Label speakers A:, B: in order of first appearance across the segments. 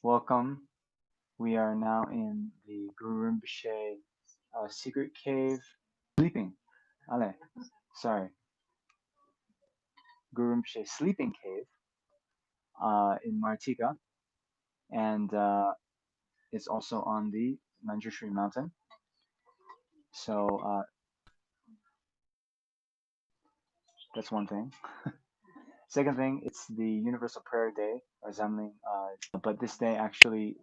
A: Welcome. We are now in the Guru Rinpoche secret cave. Sleeping. Ale, sorry. Guru Rinpoche sleeping cave in Martika. And it's also on the Manjushri mountain. So that's one thing. Second thing, it's the Universal Prayer Day, or Zamling. But this day actually,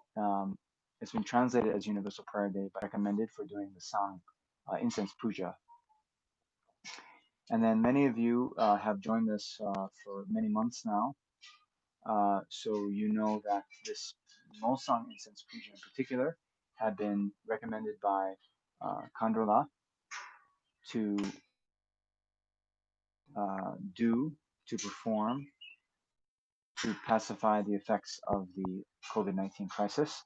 A: it's been translated as Universal Prayer Day, but recommended for doing the Sang Incense Puja. And then many of you have joined us for many months now. So you know that this Nolsang Incense Puja in particular had been recommended by Khandrola to do, to perform, to pacify the effects of the COVID-19 crisis.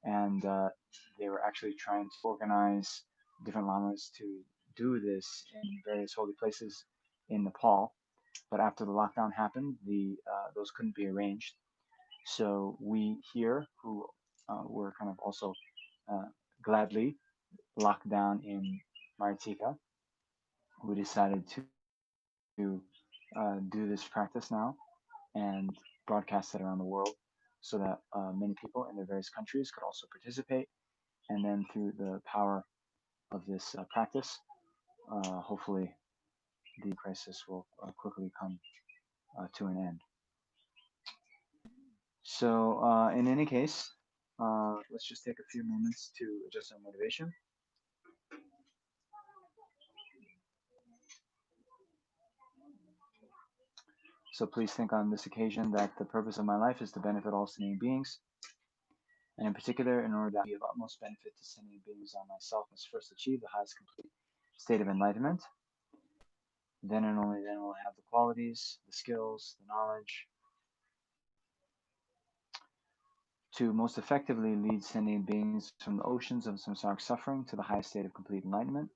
A: And they were actually trying to organize different lamas to do this in various holy places in Nepal. But after the lockdown happened, those couldn't be arranged. So we here, who were kind of also gladly locked down in Maritika, we decided to do this practice now and broadcast it around the world so that many people in their various countries could also participate. And then through the power of this practice, hopefully the crisis will quickly come to an end. So in any case, let's just take a few moments to adjust our motivation. So please think on this occasion that the purpose of my life is to benefit all sentient beings, and in particular, in order to be of utmost benefit to sentient beings, I myself must first achieve the highest complete state of enlightenment. Then and only then will I have the qualities, the skills, the knowledge to most effectively lead sentient beings from the oceans of samsaric suffering to the highest state of complete enlightenment.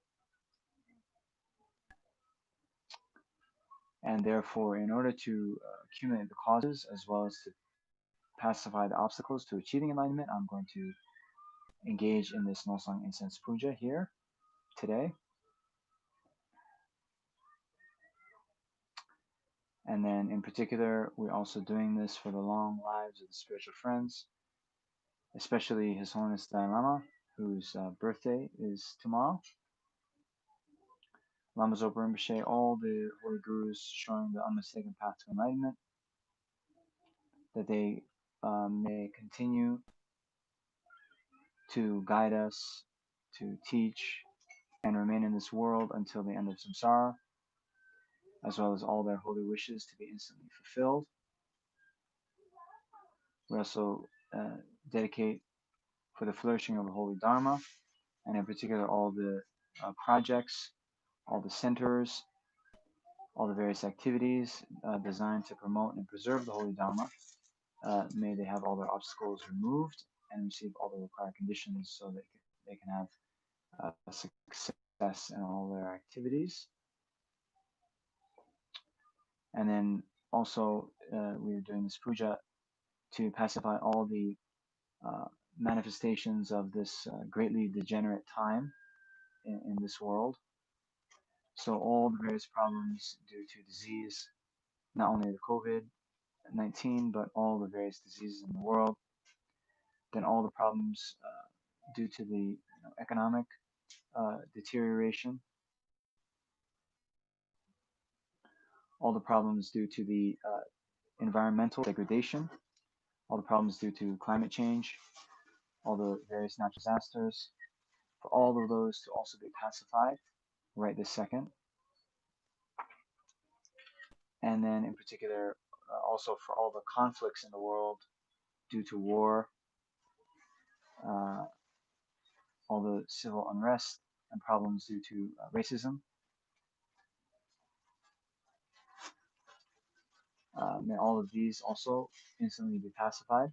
A: And therefore, in order to accumulate the causes as well as to pacify the obstacles to achieving enlightenment, I'm going to engage in this Nolsang Incense Puja here today. And then in particular, we're also doing this for the long lives of the spiritual friends, especially His Holiness Dalai Lama, whose birthday is tomorrow. Lama Zopa Rinpoche, all the holy gurus showing the unmistaken path to enlightenment, that they may continue to guide us, to teach, and remain in this world until the end of samsara, as well as all their holy wishes to be instantly fulfilled. We also dedicate for the flourishing of the holy Dharma, and in particular all the projects, all the centers, all the various activities designed to promote and preserve the holy Dharma. May they have all their obstacles removed and receive all the required conditions so that they can have success in all their activities. And then also we are doing this puja to pacify all the manifestations of this greatly degenerate time in this world. So all the various problems due to disease, not only the COVID-19, but all the various diseases in the world. Then all the problems due to the economic deterioration, all the problems due to the environmental degradation, all the problems due to climate change, all the various natural disasters, for all of those to also be pacified right this second. And then in particular, also for all the conflicts in the world due to war, all the civil unrest and problems due to racism. May all of these also instantly be pacified.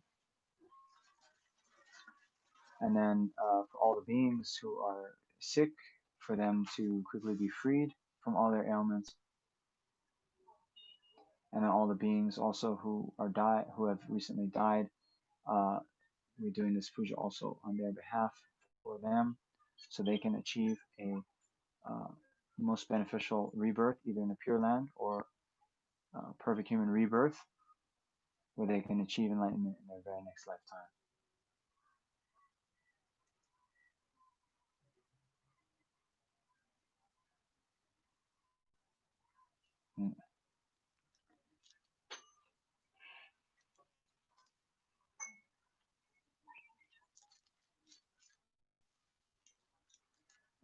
A: And then for all the beings who are sick, for them to quickly be freed from all their ailments. And then all the beings also who have recently died, we're doing this puja also on their behalf for them, so they can achieve a most beneficial rebirth, either in the Pure Land or perfect human rebirth, where they can achieve enlightenment in their very next lifetime. Mm.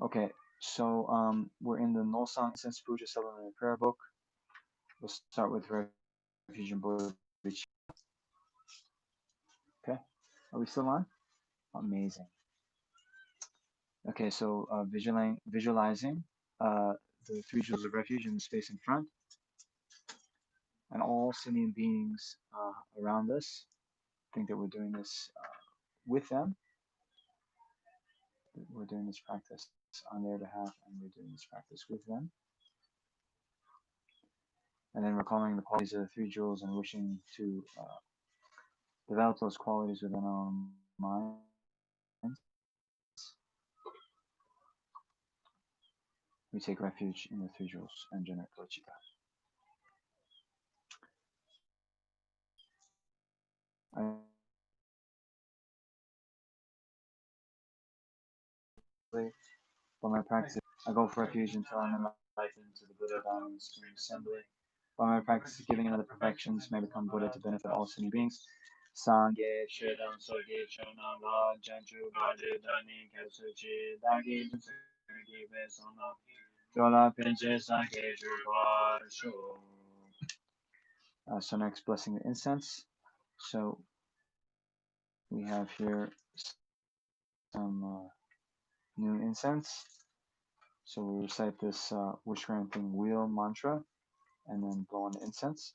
A: Okay, so we're in the Nolsang Incense Puja Supplementary Prayer Book. We'll start with refuge and bodhicitta. Okay, are we still on? Amazing. Okay, so visualizing the three jewels of refuge in the space in front, and all sentient beings around us. I think that we're doing this with them. We're doing this practice on their behalf, and we're doing this practice with them. And then recalling the qualities of the three jewels and wishing to develop those qualities within our own minds. We take refuge in the three jewels and generate bodhicitta. For my practice, I go for refuge until I'm enlightened to the Buddha Dharma Supreme Assembly. By my practice of giving another perfections may become Buddha to benefit all sentient beings. Sangye Shedam Soge Chonam La Janju Baje Dani Ketsuchi Dagi Jutsugi Besona Jola Pinche Sangye Jubar Sho. So next, blessing the incense. So we have here some new incense. So we recite this wish granting wheel mantra and then blow on the incense.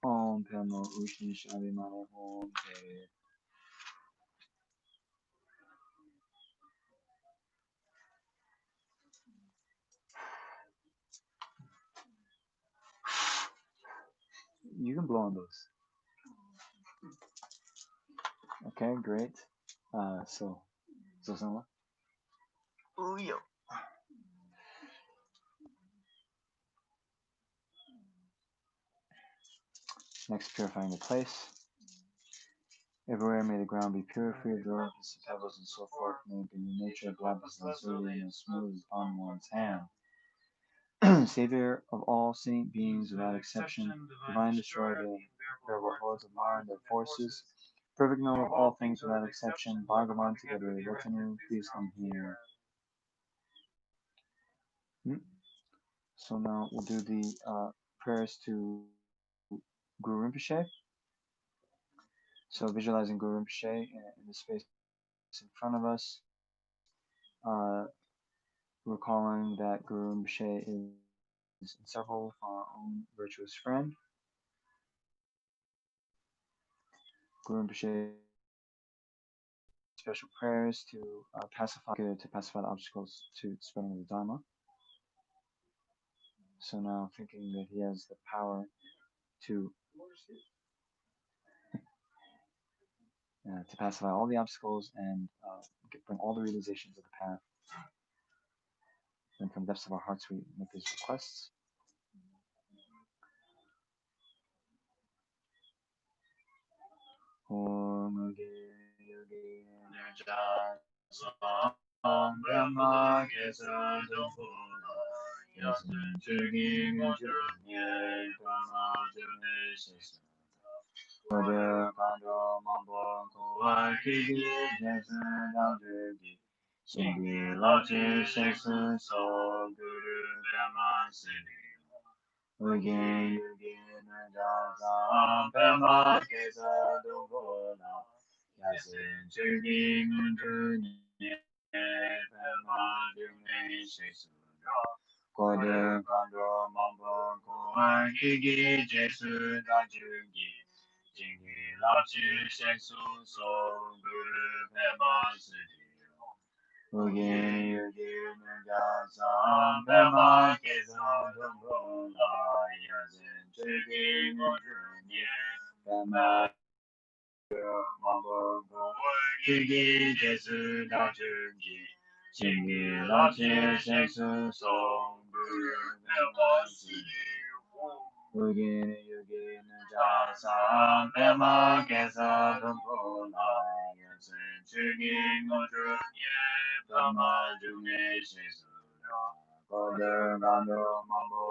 A: Om Pemo Ushni Shabimane Om Te. You can blow on those. Okay, great. So someone. Next, purifying the place. Everywhere may the ground be pure, free of dwarfs, pebbles, and so forth. May it be the nature of lapis lazuli and smooth on one's hand. Savior of all sentient beings without exception, divine destroyer of the terrible hordes of Mara and their forces, perfect knower of all things without exception, Bhagavan together with retinue, please come here. So now we'll do the prayers to Guru Rinpoche. So visualizing Guru Rinpoche in the space in front of us, recalling that Guru Rinpoche is inseparable from our own virtuous friend. Guru Rinpoche special prayers to pacify the obstacles to spreading the Dharma. So now thinking that he has the power to pacify all the obstacles and bring all the realizations of the path. Then from the depths of our hearts we make these requests. Om Brahma Kesa Dohula Yasin Chigi Mujuranye Brahma Jurnesis Kode Kando Mambo Kuwa Kigi Jesu Dajugi Shingi Lachi Sheksu So Guru Brahma Siddhi Ugi Yugi Najaza Brahma Kesa Dohula Yasin Chigi Mujuranye Brahma Jurnesis Kode Kando Mambo Kuwa Kigi Jesu Dajugi Jingi Lachi Sheksu So Guru Pema Siddhi Ugi Yugi Nagasa Pema Kesa Dhambola Yazin Chigi Mujunye Pema Mambo Kigi Jesu Dajungi Jingi Lachi Sheksu So Guru Pema Siddhi Ugi Yugi Najasa Pema Kesa Dhambola Yazin Chigi Mujunye Pema Jungi Shesura Kode Gando Mambo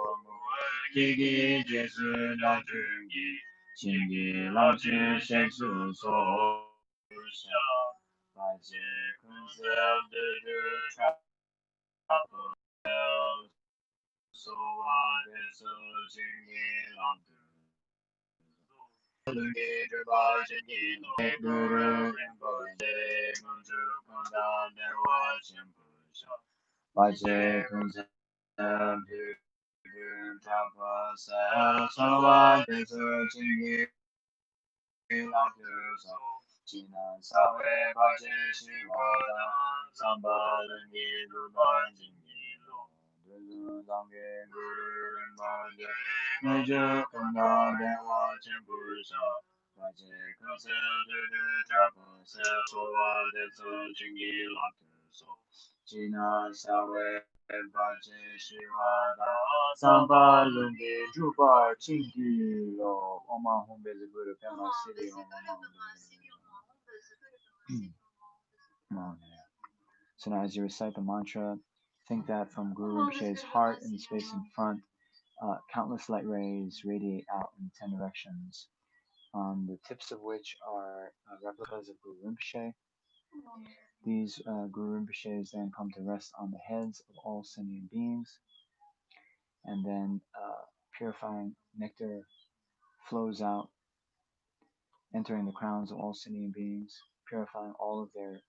A: Kigi Jesu Dajungi Chingi Lachi Sheksu So Sha Baje Kunzel de Trapo So So Jingi Lantu Guru Rinpoche Manju Kanda Dewa Chimpusha Vache Kunzem Bhigun Tapa Sel Salwa Desu Chingi Lakusa China Sawe Vache Shivada Samba Lungi Luban Jingi Lo Duzu Zange Guru Rinpoche Manju Kanda Dewa Chimpusha Vache Kunzem Bhigun Tapa Sel Salwa Desu Chingi Lakusa China Sawe Bache Shivada Samba Lungi Juba Chingi Lo Oma Humbe the Buddha Pema City Oma. So now as you recite the mantra, think that from Guru Rinpoche's heart in the space in front, countless light rays radiate out in 10 directions, the tips of which are replicas of Guru Rinpoche. These Guru Rinpoches then come to rest on the heads of all sentient beings, and then purifying nectar flows out, entering the crowns of all sentient beings, purifying all of their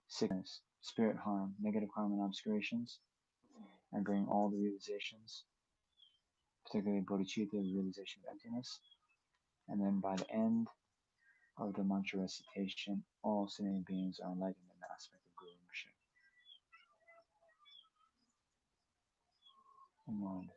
A: sickness, spirit harm, negative harm, and obscurations, and bringing all the realizations, particularly bodhicitta, the realization of emptiness. And then by the end of the mantra recitation, all sentient beings are enlightened in the aspect of Guru Rinpoche.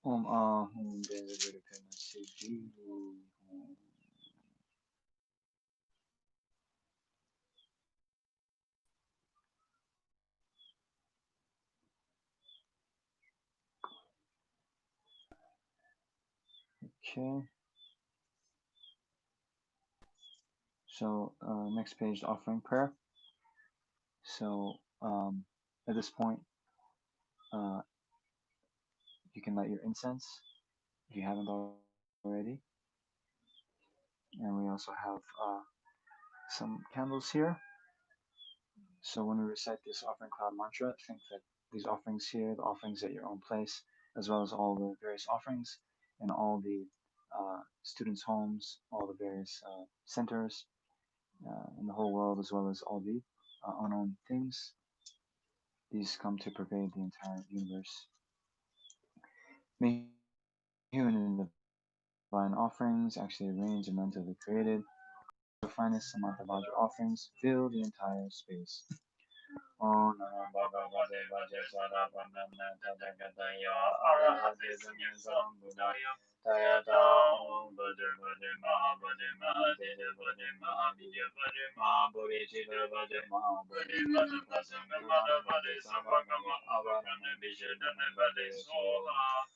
A: Om Ahum Devi Siji. Okay. So next page, offering prayer. So at this point, you can light your incense if you haven't already. And we also have some candles here. So when we recite this offering cloud mantra, think that these offerings here, the offerings at your own place, as well as all the various offerings in all the students' homes, all the various centers in the whole world, as well as all the unknown things, these come to pervade the entire universe. May human and divine offerings actually arranged and mentally created. The finest Samantha Vajra offerings fill the entire space. Om Namo Bhagavate Vajrayana Tadakataya Arahate Samyasambuddhaya Tayata Om Bhadra Bhadra Maha Bhadra Maha Deda Bhadra Maha Vidya Bhadra Maha Bodhicitta Bhadra Maha Bhadra Bhadra Prasanga Bhadra Bhadra Savagama Avarana Vishadana Bhadra Soha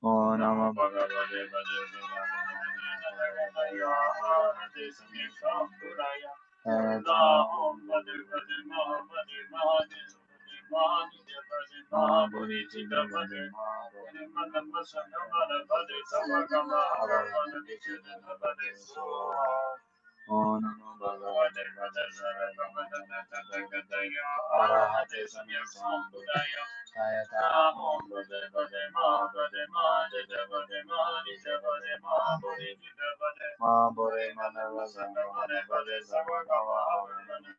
A: Om Namo Bhagavate Vajrayana Tadakataya Arahate Samyasambuddhaya Om Bhadra Bhadra Maha Bhadra Maha Deda Bhadra Maha Vidya Bhadra Maha Bodhicitta Bhadra Maha Bhadra Bhadra Prasanga Bhadra Bhadra Savagama Avarana Vishadana Bhadra Soha Om Namo Bhagavate Vajrayana Tadakataya Arahate Samyasambuddhaya Tayata Om Bhadra Bhadra Maha Bhadra Maha Deda Bhadra Maha Vidya Bhadra Maha Bodhicitta Bhadra Maha Bhadra Bhadra Prasanga Bhadra Bhadra Savagama Avarana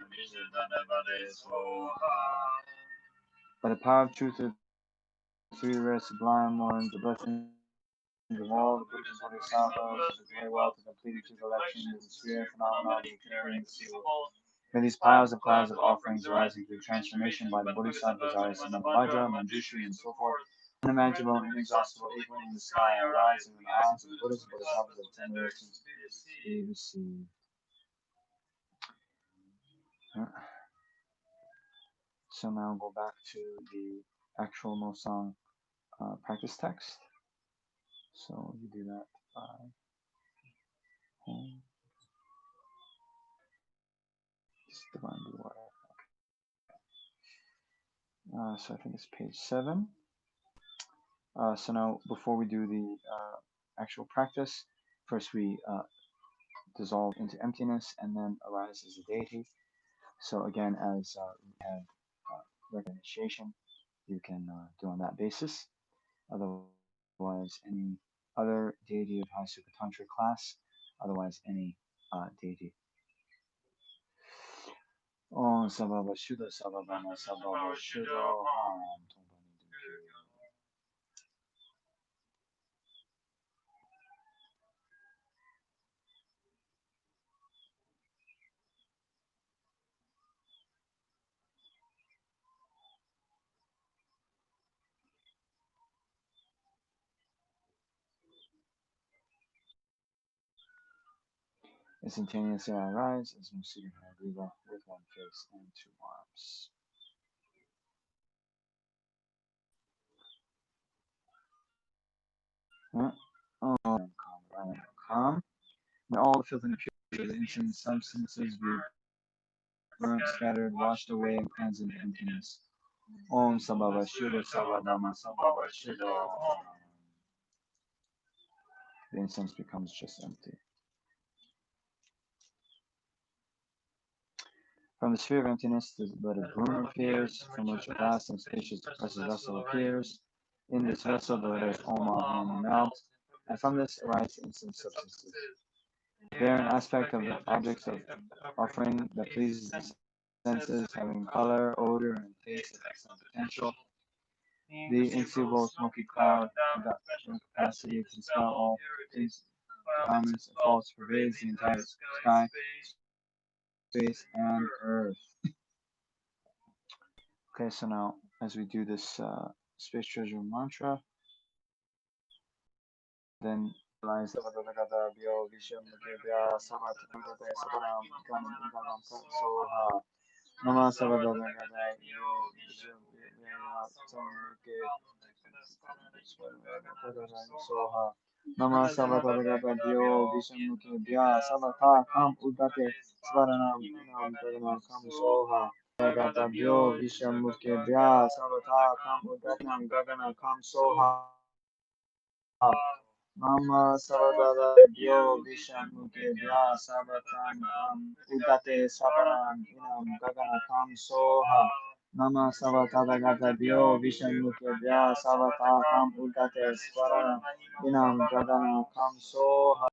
A: Vishadana Bhadra Soha. By the power of truth of three rare sublime ones, the blessings of all the Buddhas and Bodhisattvas, the great wealth of completed to collection is the sphere phenomenon of the conceivable. May these piles and clouds of offerings arising through transformation by the Bodhisattvas, Arya Vajra, Manjushri, and so forth, unimaginable and inexhaustible, equal in the sky, arising in the eyes of the Buddhas and Bodhisattvas of 10 directions, be received. So now go back to the actual Nolsang practice text. So you do that by home. Just divine blue water. So I think it's page 7. So now before we do the actual practice, first we dissolve into emptiness and then arise as a deity. So again, as we had regular initiation, you can do on that basis. Otherwise, any other deity of high Sukatantra class, otherwise any deity. Om Sababa Shuddha Sababama Sababa Shuddha Om. Instantaneously I rise as Musika Hariva with one face and 2 arms. Calm. May all the filth and impurities, ancient substances be burnt, scattered, washed away, and cleansed into emptiness. Om Sababa Shuddha Sabadama Sababa Shuddha. The incense becomes just empty. From the sphere of emptiness, the blood of Guru appears, from which a vast and spacious precious vessel appears. In this vessel, the letters Om Aham melt, and from this arise instant substances. They are an aspect of the objects of offering that pleases the senses, having color, odor, and taste of excellent potential. The inseparable smoky cloud, without capacity to dispel all things, defilements, and faults, pervades the entire sky, space, and earth. Okay, so now as we do this space treasure mantra, then realize the bio vision Mugabia Sabatam Sabaram Ganam Soha Nama Sabadagada Soha Nama Sabadagada bio vision Mugabia Sabata Kam Udate Svaranam Ganam Kam Soha Gata bio vision Mugabia Sabata Kam Udatnam Gagana Kam Soha Mama Savadara Yo Vishamuke Vya Sabatan Udate Saparan Inam Gagana Kam Soha Mama Savatara Gata Yo Vishamuke Vya Savata Kam Udate Saparan Inam Gagana Kam Soha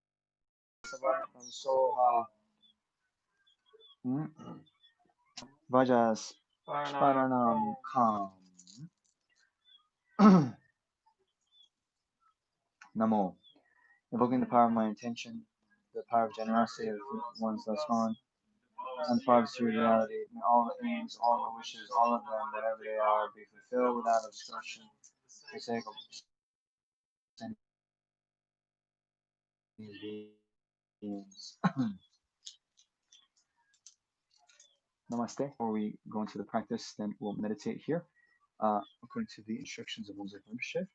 A: Saparan Soha Vajas Paranam Kam Namo. Invoking the power of my intention, the power of generosity of ones thus gone, and the power of reality, may all the aims, all the wishes, all of them, whatever they are, be fulfilled without obstruction, for the sake of sending beings. Namaste. Before we go into the practice, then we'll meditate here, according to the instructions of Nolsang Rinpoche.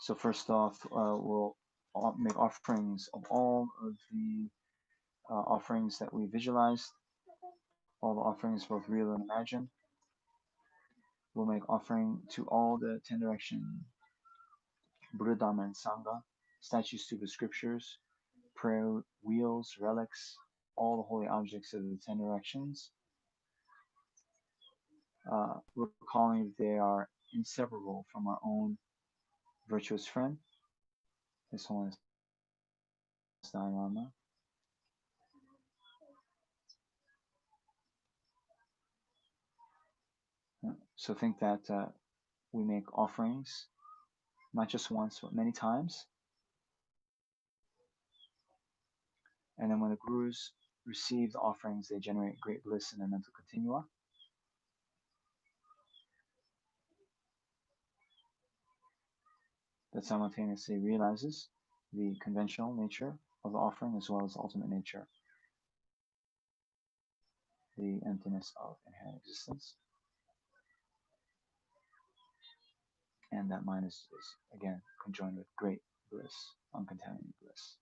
A: So first off, we'll make offerings of all of the offerings that we visualized, all the offerings both real and imagined. We'll make offering to all the 10 direction Buddha, Dharma, and Sangha, statues to the scriptures, prayer wheels, relics, all the holy objects of the 10 directions, recalling that they are inseparable from our own virtuous friend, His Holiness Dalai Lama. So think that we make offerings, not just once, but many times. And then when the gurus receive the offerings, they generate great bliss in their mental continua. That simultaneously realizes the conventional nature of the offering as well as the ultimate nature, the emptiness of inherent existence. And that mind is again conjoined with great bliss, uncontaminated bliss.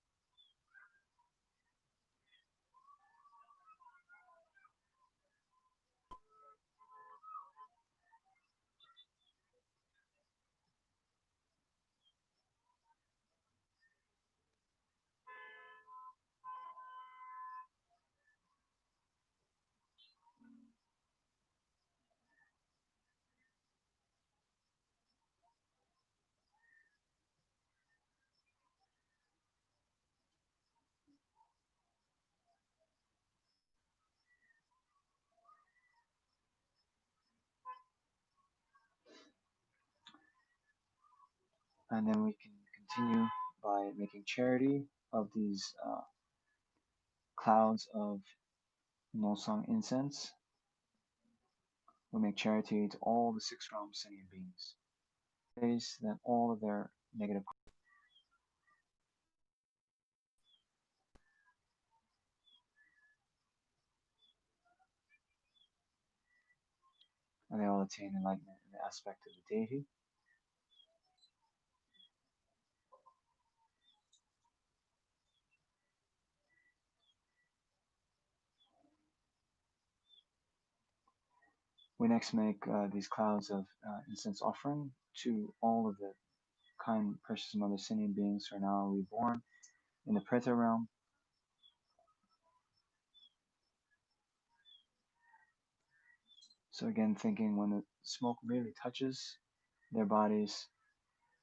A: And then we can continue by making charity of these clouds of Nolsang incense. We make charity to all the 6 realm sentient beings. Ways that all of their negative and they all attain enlightenment in the aspect of the deity. We next make these clouds of incense offering to all of the kind, precious mother sentient beings who are now reborn in the Preta realm. So again, thinking when the smoke merely touches their bodies,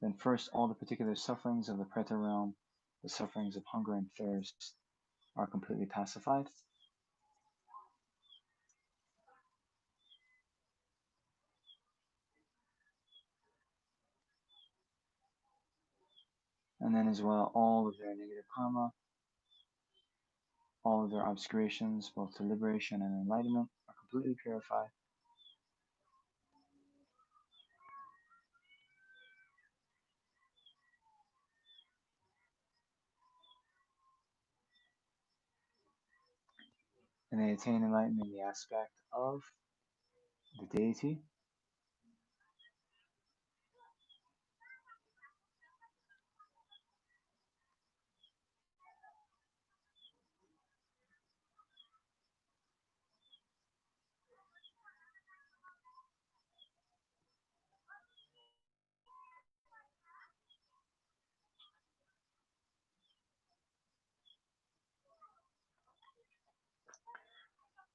A: then first all the particular sufferings of the Preta realm, the sufferings of hunger and thirst, are completely pacified. And then as well, all of their negative karma, all of their obscurations, both to liberation and enlightenment, are completely purified. and they attain enlightenment in the aspect of the deity.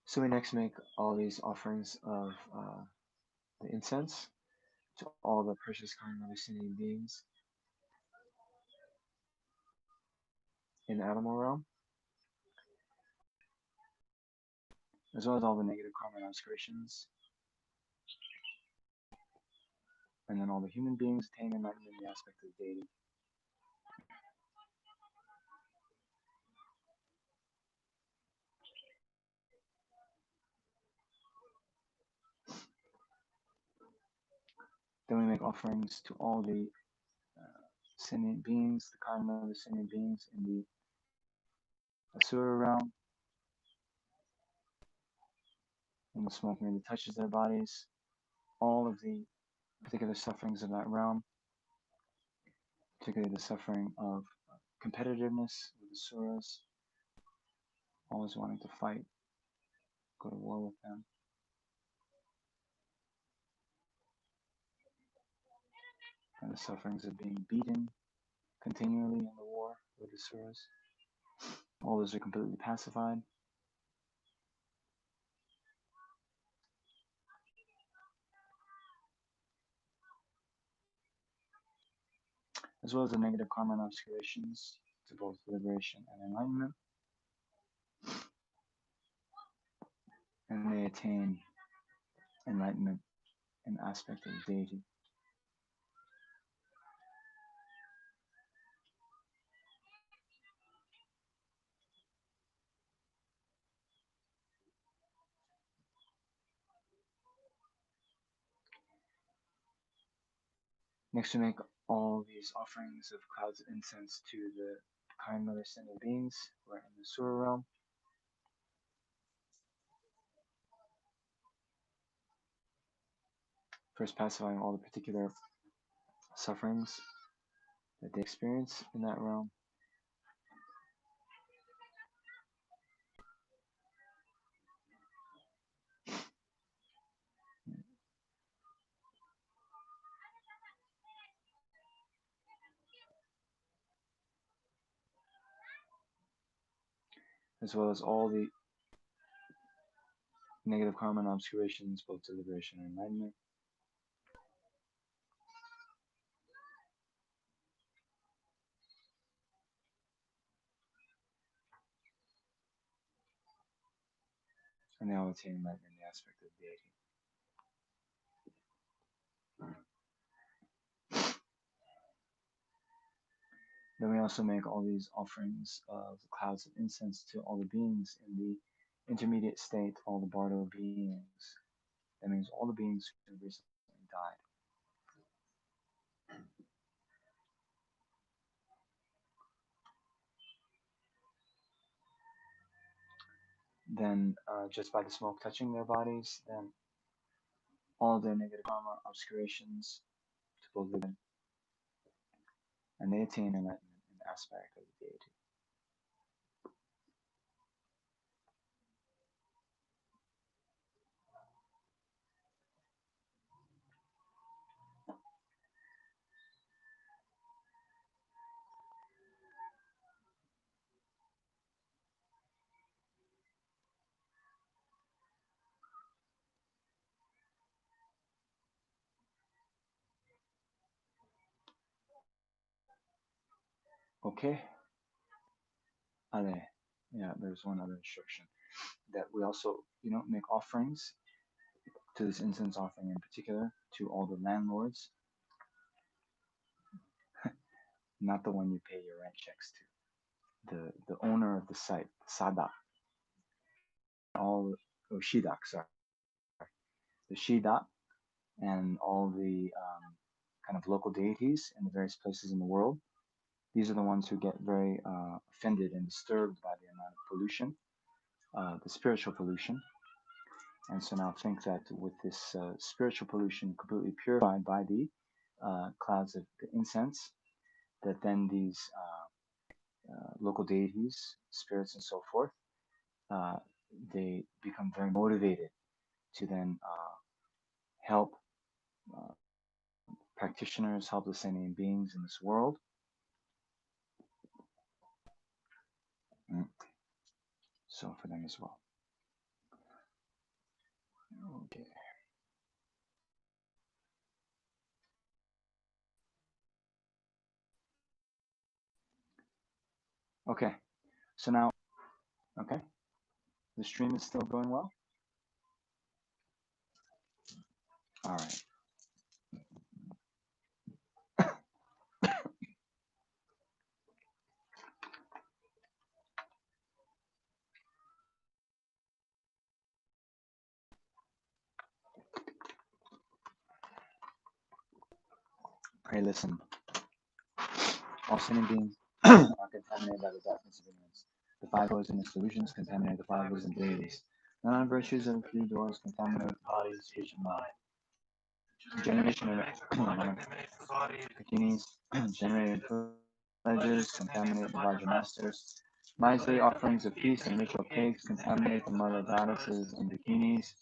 A: So we next make all these offerings of the incense to all the precious kind of ascending beings in the animal realm, as well as all the negative karma and obscurations, and then all the human beings attain enlightenment in the aspect of the deity. Then we make offerings to all the sentient beings, the karma of the sentient beings in the Asura realm, when the smoke merely touches their bodies, all of the particular sufferings of that realm, particularly the suffering of competitiveness with the Suras, always wanting to fight, go to war with them, and the sufferings of being beaten continually in the war with the Suras. All those are completely pacified. As well as the negative karma and obscurations to both liberation and enlightenment. And they attain enlightenment in the aspect of the deity. Next, we make all these offerings of clouds of incense to the kind mother sentient beings who are in the Sura realm. First, pacifying all the particular sufferings that they experience in that realm. As well as all the negative karma and obscurations, both to liberation and enlightenment. And they all attain enlightenment in the aspect of deity. Then we also make all these offerings of the clouds of incense to all the beings in the intermediate state, all the Bardo beings. That means all the beings who recently died. Then, just by the smoke touching their bodies, then all their negative karma, obscurations to both live, and they attain enlightenment in the aspect of the deity. Okay. Yeah, there's one other instruction that we also, make offerings to this incense offering in particular to all the landlords, not the one you pay your rent checks to. The owner of the site, Sada, all Shidak, sorry, the Shida, and all the kind of local deities in the various places in the world. These are the ones who get very offended and disturbed by the amount of pollution the spiritual pollution. And so now think that with this spiritual pollution completely purified by the clouds of the incense, that then these local deities, spirits, and so forth, uh, they become very motivated to then help practitioners, help the sentient beings in this world. Mm. So for them as well. Okay. Okay. So now, okay, the stream is still going well. All right. Pray listen. All sentient beings are contaminated by the darkness of ignorance. The five poisonous solutions contaminate the five wisdom deities. The nine virtues of the three doors contaminate the body, speech, and mind. Generation of bikinis generated pleasures contaminate the larger masters. Miserly offerings of peace and ritual cakes contaminate the mother goddesses and bikinis.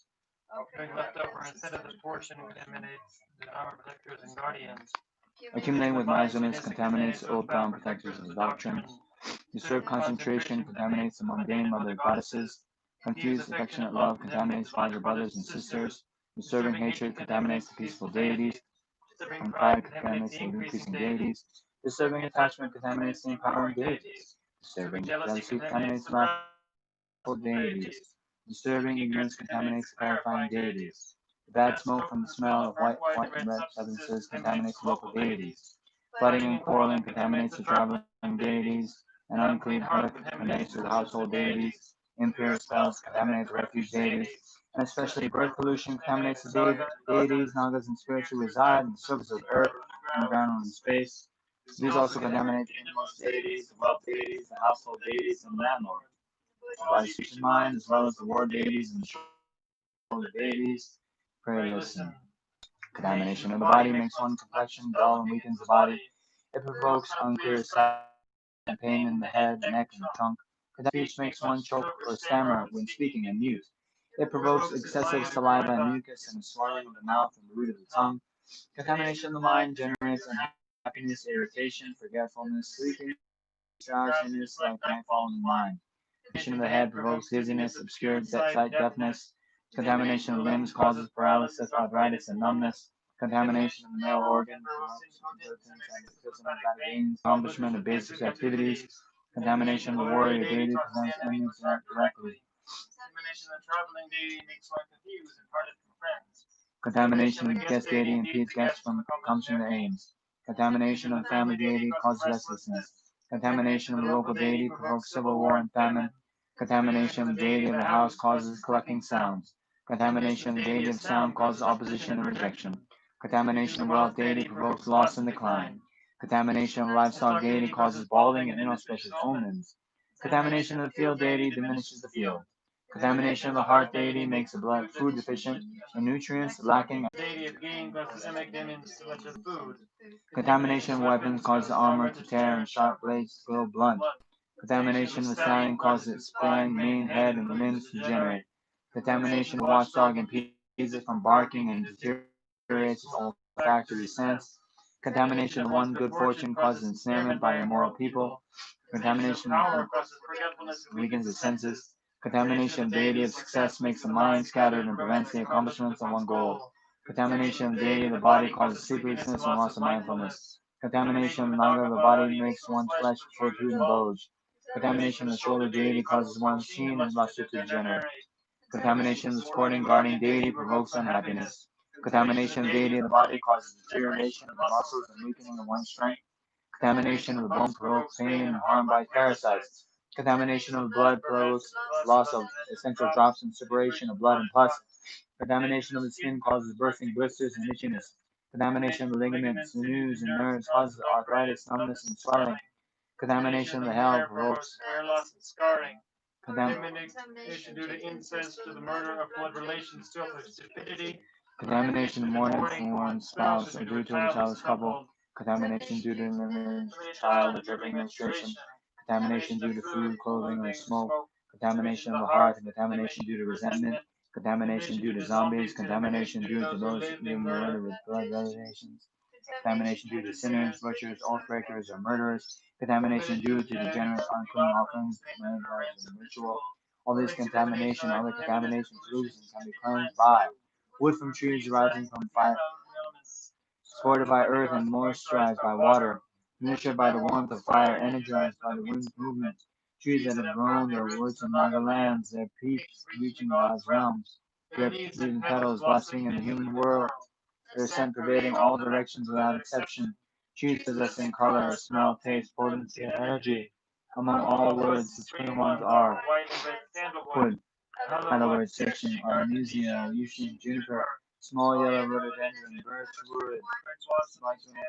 B: Offering leftover instead of the portion contaminates the Dharma protectors and guardians.
A: Accumulating with miserliness contaminates old Dharma protectors and doctrine. Disturbed concentration contaminates the mundane mother goddesses. Confused affectionate love contaminates father brothers and sisters. Disturbing hatred contaminates the peaceful deities. Disturbing pride contaminates the increasing deities. Disturbing attachment contaminates the empowering deities. Disturbing jealousy contaminates the wrathful deities. Disturbing ignorance contaminates the clarifying deities. The bad smoke from the smell of white and red substances contaminates the local deities. Fighting and quarreling contaminates the traveling deities. An unclean heart contaminates the household deities. Impure spells contaminate the refuge deities. And especially birth pollution contaminates the deities, nagas, and spirits who reside on the surface of the earth, on the ground, and in space. These also contaminate the innermost deities, the wealth deities, the household deities, and the landlord. The body, speech, and mind, as well as the war deities and the shoulder deities. Pray listen. Contamination of the body makes one complexion dull and weakens the body. It provokes unclear sight and pain in the head, neck, and the trunk. Speech makes one choke or stammer when speaking and mute. It provokes excessive saliva and mucus and a swelling of the mouth and the root of the tongue. Contamination of the mind generates unhappiness, irritation, forgetfulness, sleeping, drowsiness like nightfall in the mind. Contamination of the head provokes dizziness, obscured sight, deafness. Contamination of limbs causes paralysis, arthritis, and numbness. Contamination of the male organ accomplishment of basic activities. Contamination of the warrior deity prevents enemies directly.
B: Contamination of the traveling deity makes one confused and parted from friends.
A: Contamination of the guest deity impedes guests from accomplishing their aims. Contamination of the family deity causes restlessness. Contamination of the local deity provokes civil war and famine. Contamination of the deity of the house causes collecting sounds. Contamination of the deity of sound causes opposition and rejection. Contamination of wealth deity provokes loss and decline. Contamination of livestock deity causes balding and inauspicious omens. Contamination of the field deity diminishes the field. Contamination of the heart deity makes the blood food deficient and nutrients lacking.
B: The deity of gain causes stomach damage too much of food.
A: Contamination of weapons causes armor to tear and sharp blades to glow blunt. Contamination of the stallion causes its spine, mane, head, and limbs to degenerate. Contamination of the watchdog impedes it from barking and deteriorates its olfactory sense. Contamination of one good fortune causes ensnarement by immoral people. Contamination of weakens the senses. Contamination of deity of success makes the mind scattered and prevents the accomplishments of one goal. Contamination of deity of the body causes sleeplessness and loss of mindfulness. Contamination of the naga of the body makes one's flesh protrude and bulge. Contamination of the shoulder deity causes one's sheen and luster to degenerate. Contamination of the sporting guarding deity provokes unhappiness. Contamination of deity of the body causes deterioration of the muscles and weakening of one's strength. Contamination of the bone provokes pain and harm by parasites. Contamination of the blood provokes loss of essential drops and separation of blood and pus. Contamination of the skin causes bursting blisters and itchiness. Contamination of the ligaments, sinews, and nerves causes arthritis, numbness, and swelling. Contamination of the hair provokes
B: hair loss and scarring. Contamination due to incest, to the murder of blood relations, still for stupidity.
A: Contamination of mourning for one's spouse or due to a childless couple. Contamination due to an child or dripping menstruation. Contamination due to food, clothing, or smoke. Contamination of the heart and contamination due to resentment. Contamination due to zombies. Contamination due to those being murdered with blood relations. Contamination due to sinners, butchers, oath breakers, or murderers. Contamination due to degenerate unclean offerings, and ritual. All these contamination, other contamination pollutions can be cleansed by wood from trees arising from fire, supported by earth and moisturized by water, nurtured by the warmth of fire, energized by the wind's movement. Trees that have grown their roots in Naga lands, their peaks reaching God's realms, their breathing petals blossoming in the human world, their scent pervading all directions without exception. Trees possessing color, smell, taste, potency, and energy. Among all woods, the supreme ones are wood, other section, artemisia, Yuchin, juniper, small yellow rhododendron, birch wood,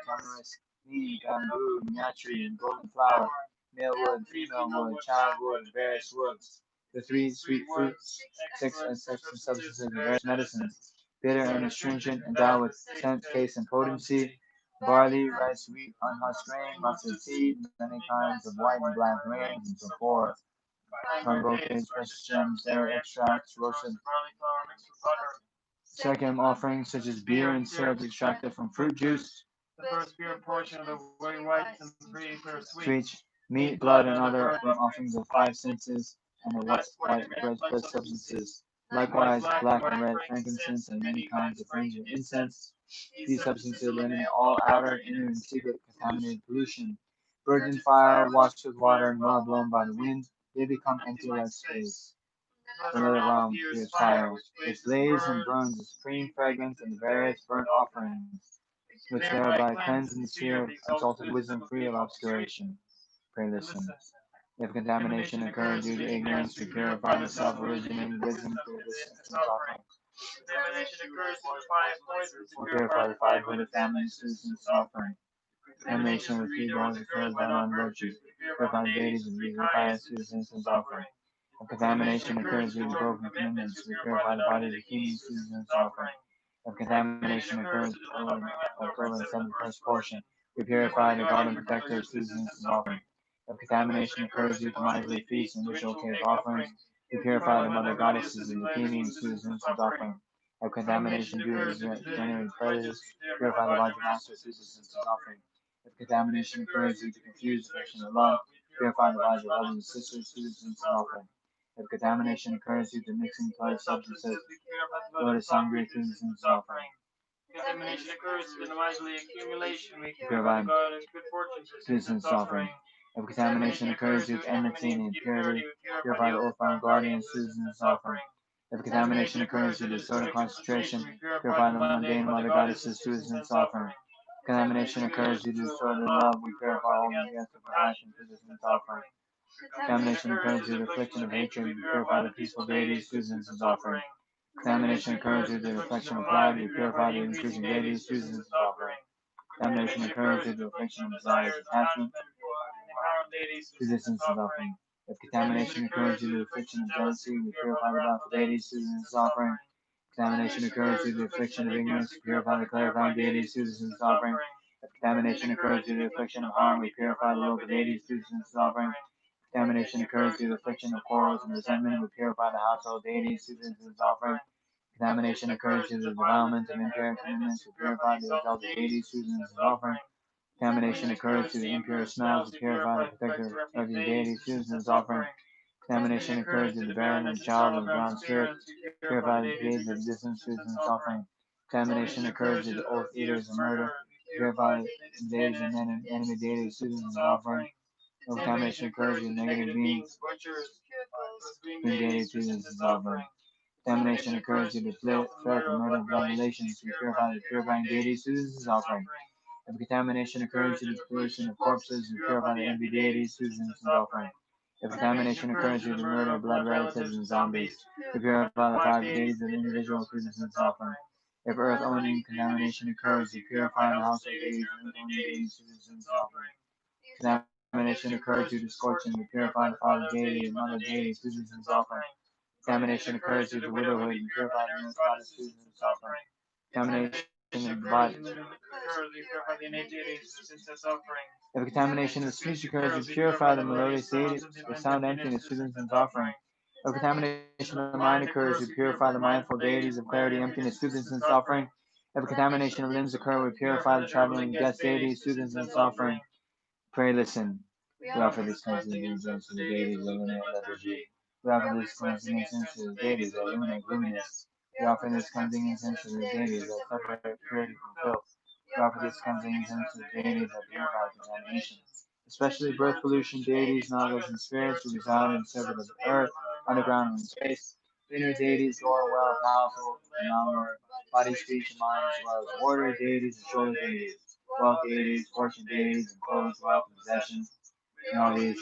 A: tamarisk, neem, bamboo, nyatri, and golden flower, male wood, female wood, child wood, various woods. The three sweet fruits, six essential substances of various medicines, bitter and astringent, endowed with scent, taste, and potency. Barley, rice, wheat, unhusked grain, mustard seed, many kinds of white and black grains, and so forth. Carbohydrates, precious gems, dairy extracts, roasted second offerings such as beer and syrup extracted from fruit juice,
B: the first pure portion of the whites and three pure
A: sweets, meat, blood, and other offerings of five senses, and the white red substances. Likewise, black and red frankincense and many kinds of fragrant incense. These substances eliminate all outer, inner, and secret contaminated pollution. Burdened fire, washed with water, and well blown by the wind, they become empty like space. Another realm is fire, which blaze and burns the supreme fragrance and the various burnt offerings, which thereby cleanse in the sphere of exalted wisdom free of obscuration. Pray listen. If contamination occurs due to ignorance, we purify the self-originating wisdom through this incense offering.
B: Contamination occurs through five poisons.
A: We purify the five Buddha families through this incense offering. Contamination with three doors occurs by non-virtue. Purify the deities of these empires through this incense offering. If contamination occurs due to broken commitments, we purify the body of the kings through this incense offering. If contamination occurs over the first portion, we purify the garden protectors through this incense offering. If contamination occurs due to miserly feasts and ritual cave offerings, we purify the mother goddesses and the kings through this incense offering. If contamination due to generating prejudice, purify the Vajra masters through this incense offering. If contamination occurs due to confused affection or love, purify the Vajra brothers and sisters through this incense offering. If contamination occurs due to mixing blood substances, lotus sangria through this incense offering.
B: Contamination occurs through the miserly accumulation. We
A: Purify
B: purify the God of good fortune
A: through this incense offering. If contamination occurs due to enmity and impurity, purify the oath-bound guardians through this incense offering. If contamination occurs due to disorder concentration, purify the mundane mother goddesses through this incense offering. If contamination occurs due to disorder love, we purify all the guests of compassion through this incense offering. Contamination occurs due to affliction of hatred, we purify the peaceful deities through this incense offering. Contamination occurs due to the affliction of pride, we purify the increasing deities through this incense offering. Contamination occurs due to the affliction of desires, attachment, through this incense offering. If contamination occurs due to the affliction of jealousy, we purify the bountiful deities through this incense offering. Contamination occurs due to the affliction of ignorance, we purify the clarifying deities through this incense offering. If contamination occurs due to the affliction of harm, we purify the local deities through this incense offering. Contamination occurs due to the affliction of quarrels and resentment, we purify the household deities through this incense offering. Contamination occurs due to the development of impure commitments, we purify the exalted deities through this incense offering. Contamination occurs due to impure smells, we purify the protector of the deities through this incense offering. Contamination occurs due to the barren and child of the ground spirit, purify the gates of distance through this incense offering. Contamination occurs due to oath eaters and murder, purify the deities and enemy deities through this incense offering. No contamination occurs due to negative beings, being deities through this incense offering. Contamination occurs due to theft and murder of blood relations, we purify the purifying deities through this incense offering. If contamination occurs due to the pollution of corpses, we purify the envy deities through this incense offering. If contamination occurs due to the murder of blood relatives and zombies, we purify the five deities of the individual through this incense offering. If earth owning contamination occurs, we purify the household deities and earth owning deities through this incense offering. contamination occurs due to scorching, we purify the father deity and mother deity, Susan's offering. Contamination occurs due to widowhood, we purify the nurse goddess, Susan's offering. Contamination in the body. If a contamination of speech occurs, we purify the melodious deity, the sound emptiness, Susan's offering. If contamination of the mind occurs, we purify the mindful deities of clarity, emptiness, Susan's offering. If a contamination of limbs occur, we purify the traveling guest deities, Susan's offering. Pray, listen. We offer this cleansing incense to the deities, illuminate lethargy. We offer this cleansing incense to the deities that illuminate luminous. We offer this cleansing incense to the deities that separate purity from filth. We offer this cleansing incense to the deities that purify contamination. Especially birth pollution deities, nagas, and spirits who reside in the surface of the earth, underground, and in space. Inner deities, door, well, powerful, and non-word, body, speech, and mind, as well as water deities and shoulder deities, wealth deities, fortune deities, and clothes, wealth, and possessions. And all these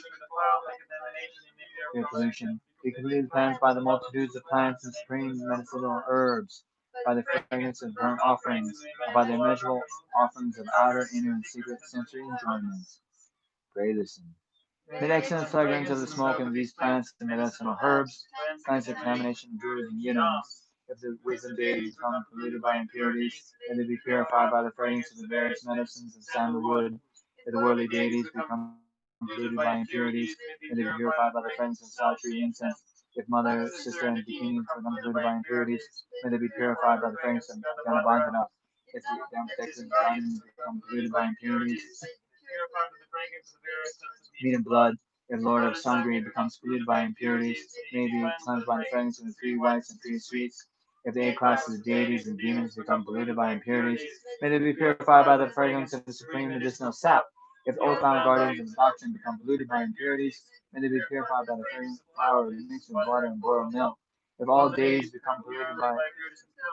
A: pure pollution. We complete the plants by the multitudes of plants and supreme medicinal herbs, by the fragrance of burnt offerings, and by the immeasurable offerings of outer, inner, and secret sensory enjoyments. Pray, listen. May the excellent fragrance of the smoke of these plants and medicinal herbs cleanse the contamination of druids and yidams. If the wisdom deities become polluted by impurities, may they be purified by the fragrance of the various medicines and sandalwood. If the worldly deities become polluted by impurities, may they be purified by the fragrance of solitary incense. If mother, sister, and bikini become polluted by impurities, may they be purified by the fragrance of Ganabandhana. If the protected diamonds become polluted by impurities, meat and blood, if Lord of Sangri becomes polluted by impurities, may be cleansed by the fragrance of the three whites and three sweets. If the eight classes of deities and demons become polluted by impurities, may they be purified by the fragrance of the supreme medicinal sap. If the old-bound guardians of doctrine become polluted by impurities, may they be purified by the fragrance of flour mixed with water and boiled milk. If all deities become polluted by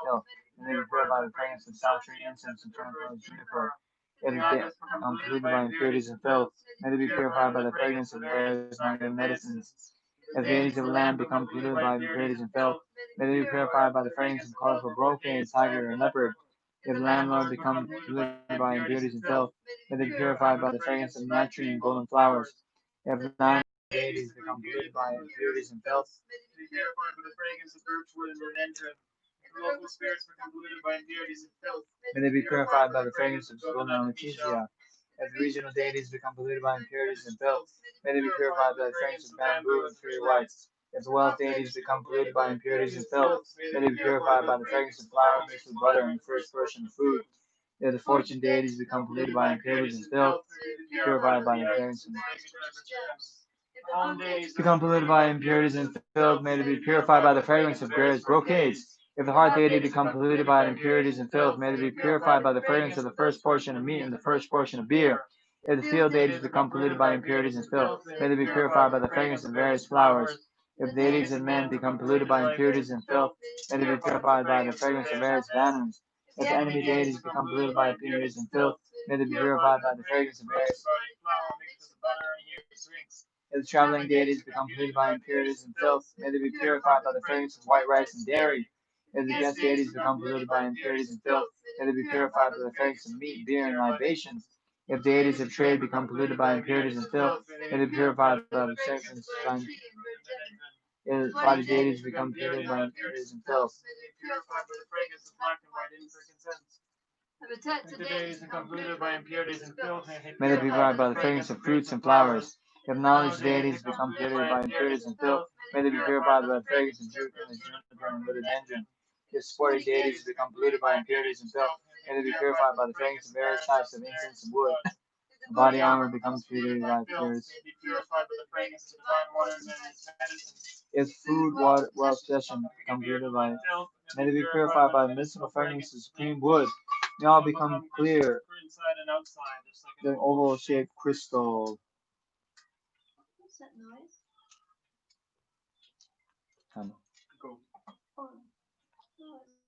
A: milk, may they be purified by the fragrance of salutary incense and tranquil juniper. If they become polluted by impurities and filth, may they be purified by the fragrance of the various negative medicines. If the deities of land become polluted by impurities and filth, may they be purified by the fragrance of colorful brocade, tiger, and leopard. If the landlord become polluted by impurities and filth, may they be purified by the fragrance of nectarine and golden flowers. If the nine deities become polluted by impurities and filth, may they be purified by the fragrance of birchwood and rhododendron. If the local spirits become polluted by impurities and filth, may they be purified by the fragrance of golden amethysia. If the regional deities become polluted by impurities and filth, may they be purified by the fragrance of bamboo and three whites. If the wealth deities become polluted by impurities and filth, may they be purified by the fragrance of flour mixed with butter and the first portion of food. If the fortune deities become polluted by impurities and filth, may they be purified by the fragrance of become polluted by impurities and filth, may they be purified by the fragrance of various brocades. If the heart deity become polluted by impurities and filth, may they be purified by the fragrance of the first portion of meat and the first portion of beer. If the field deities become polluted by impurities and filth, may they be purified by the fragrance of various flowers. If deities and men become polluted by impurities and filth, may they be purified by the fragrance of various banners. If the enemy deities become polluted by impurities and filth, may they be purified by the fragrance of various if the traveling deities become polluted by impurities and filth, may they be purified by the fragrance of white rice and dairy. If the guest deities become polluted by impurities and filth, may they be purified by the fragrance of meat, beer, and libations. If deities of trade become polluted by impurities and filth, may they be purified by the fragrance of if body deities become polluted by impurities and filth, may they be purified by the fragrance of black and white frankincense. If the deities become polluted by impurities and filth, may they be purified by the fragrance of fruits and flowers. If knowledge deities become polluted by impurities and filth, may they be purified by the fragrance of juniper and rhododendron. If sporty deities become polluted by impurities and filth, may they be purified by the fragrance of various types of incense and wood. If body armor becomes polluted by impurities, may be purified by the fragrance of divine waters and medicines. If food, water, wealth, possession become polluted by filth, may they be purified by the medicinal fragrance of supreme wood. May all become clear, inside and outside, just like an oval-shaped crystal.
C: What's that noise?
A: Go.
C: Oh,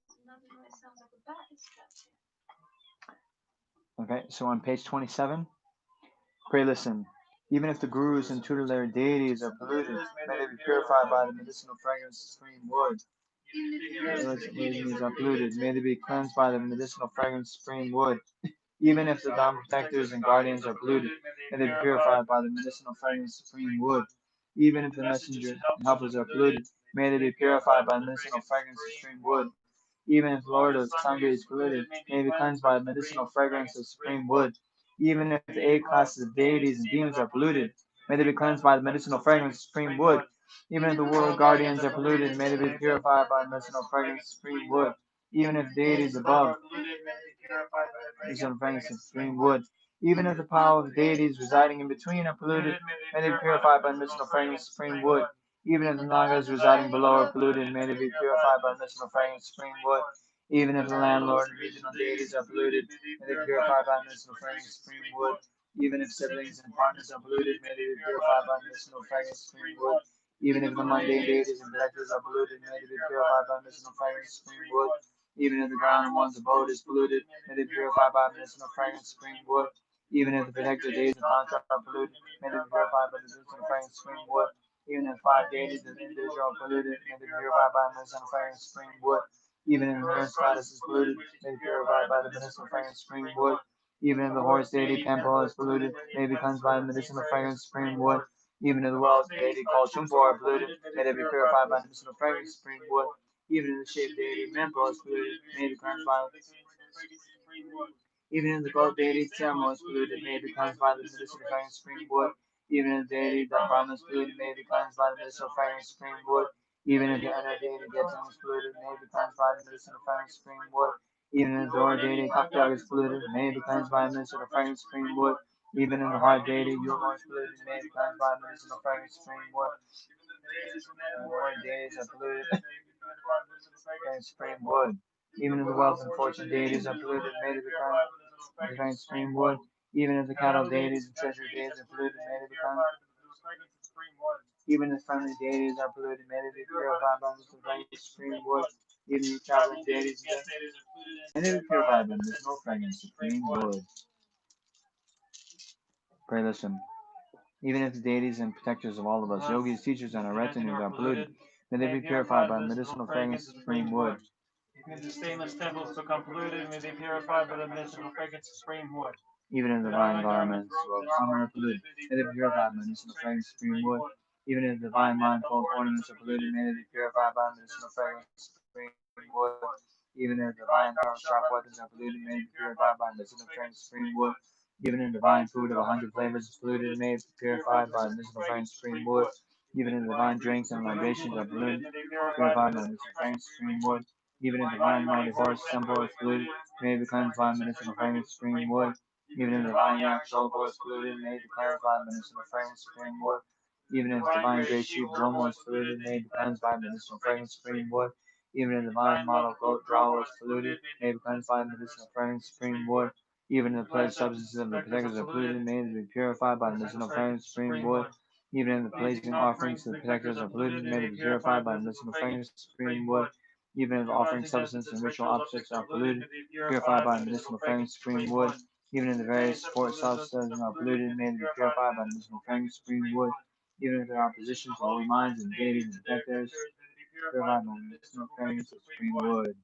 C: it's another noise. Sounds like a bat is scratching.
A: Okay, so on page 27, pray listen. Even if the gurus and tutelary deities are polluted, may they be purified by the medicinal fragrance of supreme wood. Deities are polluted, may they be cleansed by the medicinal fragrance of supreme wood. Even if the Dharma protectors and guardians are polluted, may they be purified by the medicinal fragrance of supreme wood. Even if the messengers and helpers are polluted, may they be purified by the medicinal fragrance of supreme wood. Even if the Lord of Sangha is polluted, may he be cleansed by the medicinal fragrance of supreme wood. Even if the 8 classes of deities and demons are polluted, may they be cleansed by the medicinal fragrance of supreme wood. Even if the world guardians are polluted, may they be purified by the medicinal fragrance of supreme wood. Even if deities above, medicinal fragrance of supreme wood. Even if the power of deities residing in between are polluted, may they be purified by the medicinal fragrance of supreme wood. Even if the Nagas residing below are polluted, may they be purified by the medicinal fragrance of supreme wood. Even if the landlord and regional deities are polluted, may they be purified by the medicinal fragrance of supreme wood. Even if siblings and partners are polluted, may they be purified by the medicinal fragrance of supreme wood. Even if the mundane deities and directors are polluted, may they be purified by the medicinal fragrance of supreme wood. Even if the ground in one's abode is polluted, may they be purified by the medicinal fragrance of supreme wood. Even if the protector deities and contract are polluted, may they be purified by the medicinal fragrance of supreme wood. Even if 5 deities of individual are polluted, may they be purified by the medicinal fragrance of supreme wood. Even if the nurse goddess is polluted, may be purified by the medicinal fragrance of supreme wood. Even if the horse deity temple is polluted, may be cleansed by the medicinal fragrance of supreme wood. Even if the wells deity called Chumpo are polluted, may they be purified by the medicinal fragrance of supreme wood. Even if the shape deity Mempo is polluted, may be cleansed by even if the goat deity Tiamo is polluted, may be cleansed by the medicinal fragrance of supreme wood. Even if the deity that Brahma is polluted, may be cleansed by the medicinal fragrance of supreme wood. Even if the inner deity Getzan is polluted, may be cleansed by the medicinal fragrance of supreme wood. Even if the door deity Kakdog is polluted, may be cleansed by the medicinal fragrance of supreme wood. Even if the heart deity Yumo is polluted, may be cleansed by the medicinal fragrance of supreme wood. The Lord deities are polluted, and supreme wood. Even if the wealth and fortune deities are polluted, may they become the supreme wood. Even if the cattle deities and treasure deities are polluted, may they become. Even if friendly deities are polluted, may they be purified by the supreme wood. Even if traveling deities may they be purified by the smoke fragrance supreme wood. Pray listen. Even if the deities and protectors of all of us, yogis, teachers, and our retinues are polluted, may they be purified by the medicinal fragrance of supreme wood.
B: If the stainless temples become polluted, may they purify by the medicinal fragrance of supreme wood.
A: Even if the divine garments of armor are polluted, may they be purified by the medicinal fragrance of supreme wood. Even if the divine mindfold ornaments are polluted, may they be purified by the medicinal fragrance of supreme wood. Even if divine power sharp weapons are polluted, may they be purified by the medicinal fragrance of supreme wood. Even if divine food of 100 flavors is polluted, may it be purified by the medicinal fragrance of supreme wood. Even if divine drinks and libations are polluted, purified by the medicinal fragrance of supreme wood. Even if divine mighty horse temple is polluted, may it be cleansed by the medicinal fragrance of supreme wood. Even if the divine yak soul is polluted, may it be cleansed by the medicinal fragrance of supreme wood. Even if divine great sheep Bromo is polluted, may it be cleansed by the medicinal fragrance of supreme wood. Even if divine model goat Draw is polluted, may it be cleansed by the medicinal fragrance of supreme wood. Even if the pledged substances of the protectors are polluted, may it be purified by the medicinal fragrance of supreme wood. Even if the placing offerings to the protectors are polluted, may it be purified by the medicinal fragrance of supreme wood. Even if the offering substance and ritual objects are polluted, purified by the medicinal fragrance of supreme wood. Even if the various sport substances are polluted, may they be purified by the medicinal fragrance of supreme wood. Even if there are positions of holy minds and deities and protectors, purified by the medicinal fragrance of supreme wood.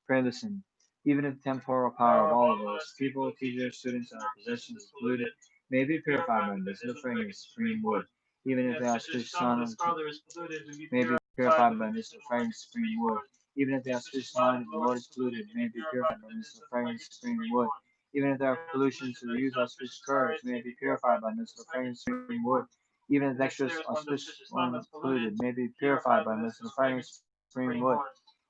A: Pray listen. Even if the temporal power of all of us, people, teachers, students, and our possessions is polluted, may be purified by the medicinal fragrance of supreme wood. Even if the auspicious sun may be purified by the medicinal fragrance of supreme wood. Even if the auspicious mind of the Lord is polluted, may it be purified by the medicinal fragrance of supreme wood. Even if there are pollutions to the use of auspicious courage, may it be purified by the medicinal fragrance of supreme wood. Even if the extra auspicious one is polluted, may it be purified by the medicinal fragrance of supreme wood.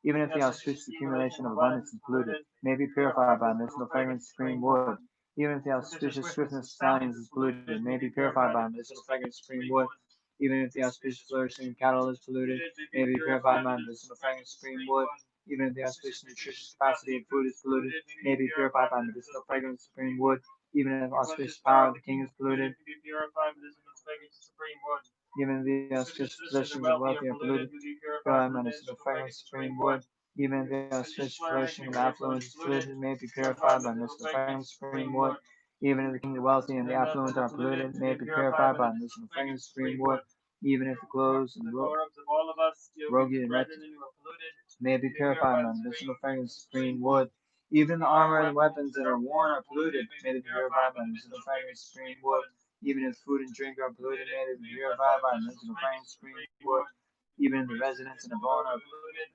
A: Even if the auspicious accumulation of abundance is polluted, may be purified by medicinal fragrance of supreme wood. Even if the auspicious swiftness of stallions is polluted, may be purified by medicinal fragrance of supreme wood. Even if the auspicious flourishing of cattle is polluted, may be purified by medicinal fragrance of supreme wood. Even if the auspicious nutritious capacity of food is polluted, may be purified by medicinal fragrance of supreme wood. Even if the auspicious power of the king is polluted, even if the auspicious possessions of the wealthy are polluted, purified by medicinal fragrance of supreme wood. Even if the auspicious flourishing of affluence is polluted, may be purified by medicinal fragrance of supreme wood. Even if the king, the wealthy, and the affluent are polluted, may be purified by medicinal fragrance of supreme wood. Even if the clothes and rogi and retinue may be purified by medicinal fragrance of supreme wood. Even the armor and weapons that are worn are polluted. May they be purified by medicinal fragrance, supreme wood. Even if food and drink are polluted, may they be purified by medicinal fragrance, supreme wood. Even if the residents in the bone are polluted.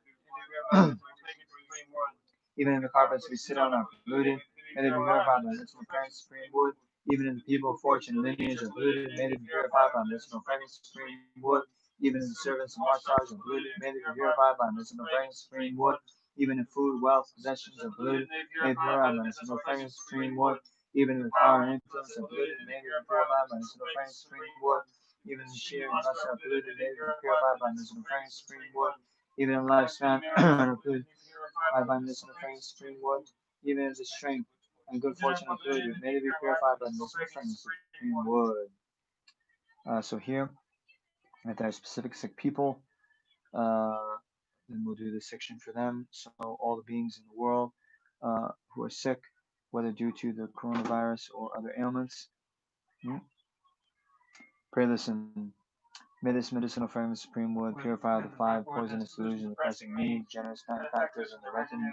A: Even if the carpets we sit on are polluted, may they be purified by medicinal fragrance, supreme wood. Even if the people of fortune and lineage are polluted, may they be purified by medicinal fragrance, supreme wood. Even if the servants and watchdogs are polluted, may they be purified by medicinal fragrance, supreme wood. Even if food, wealth, possessions are polluted, may they be purified by medicinal fragrance, supreme wood. Even if power and influence are polluted, may they be purified by medicinal fragrance, supreme wood. Even if sheer and lust are polluted, may they be purified by medicinal fragrance, supreme wood. Even if lifespan are polluted, by medicinal fragrance, supreme wood. Even if the strength and good fortune are polluted, may they be purified by medicinal fragrance, supreme wood. So here, if there are specific sick people, then we'll do this section for them. So all the beings in the world who are sick, whether due to the coronavirus or other ailments, pray listen. May this medicinal fragrance, supreme wood, purify the 5 poisonous delusions oppressing me, generous benefactors, and the retinue.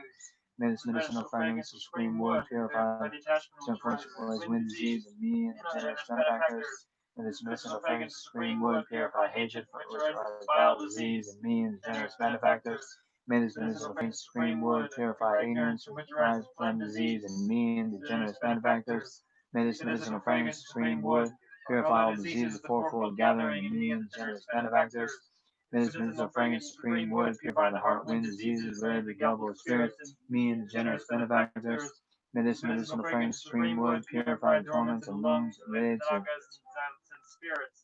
A: May this medicinal fragrance, supreme wood, purify the unfortunate wind disease in me and the generous benefactors. May this medicinal fragrance, supreme wood, purify hatred for which are bowel disease in me and the generous benefactors. May this medicinal fragrance, supreme wood, purify ignorance from which rise from disease in me and the generous benefactors. May this medicinal fragrance, supreme wood, purify all diseases, fourfold gathering in me and the generous benefactors. May this medicinal fragrance, supreme wood, purify the heart, wind, diseases, related to double spirits, me and the generous benefactors. May this medicinal fragrance, supreme wood, purify the torments and wounds related to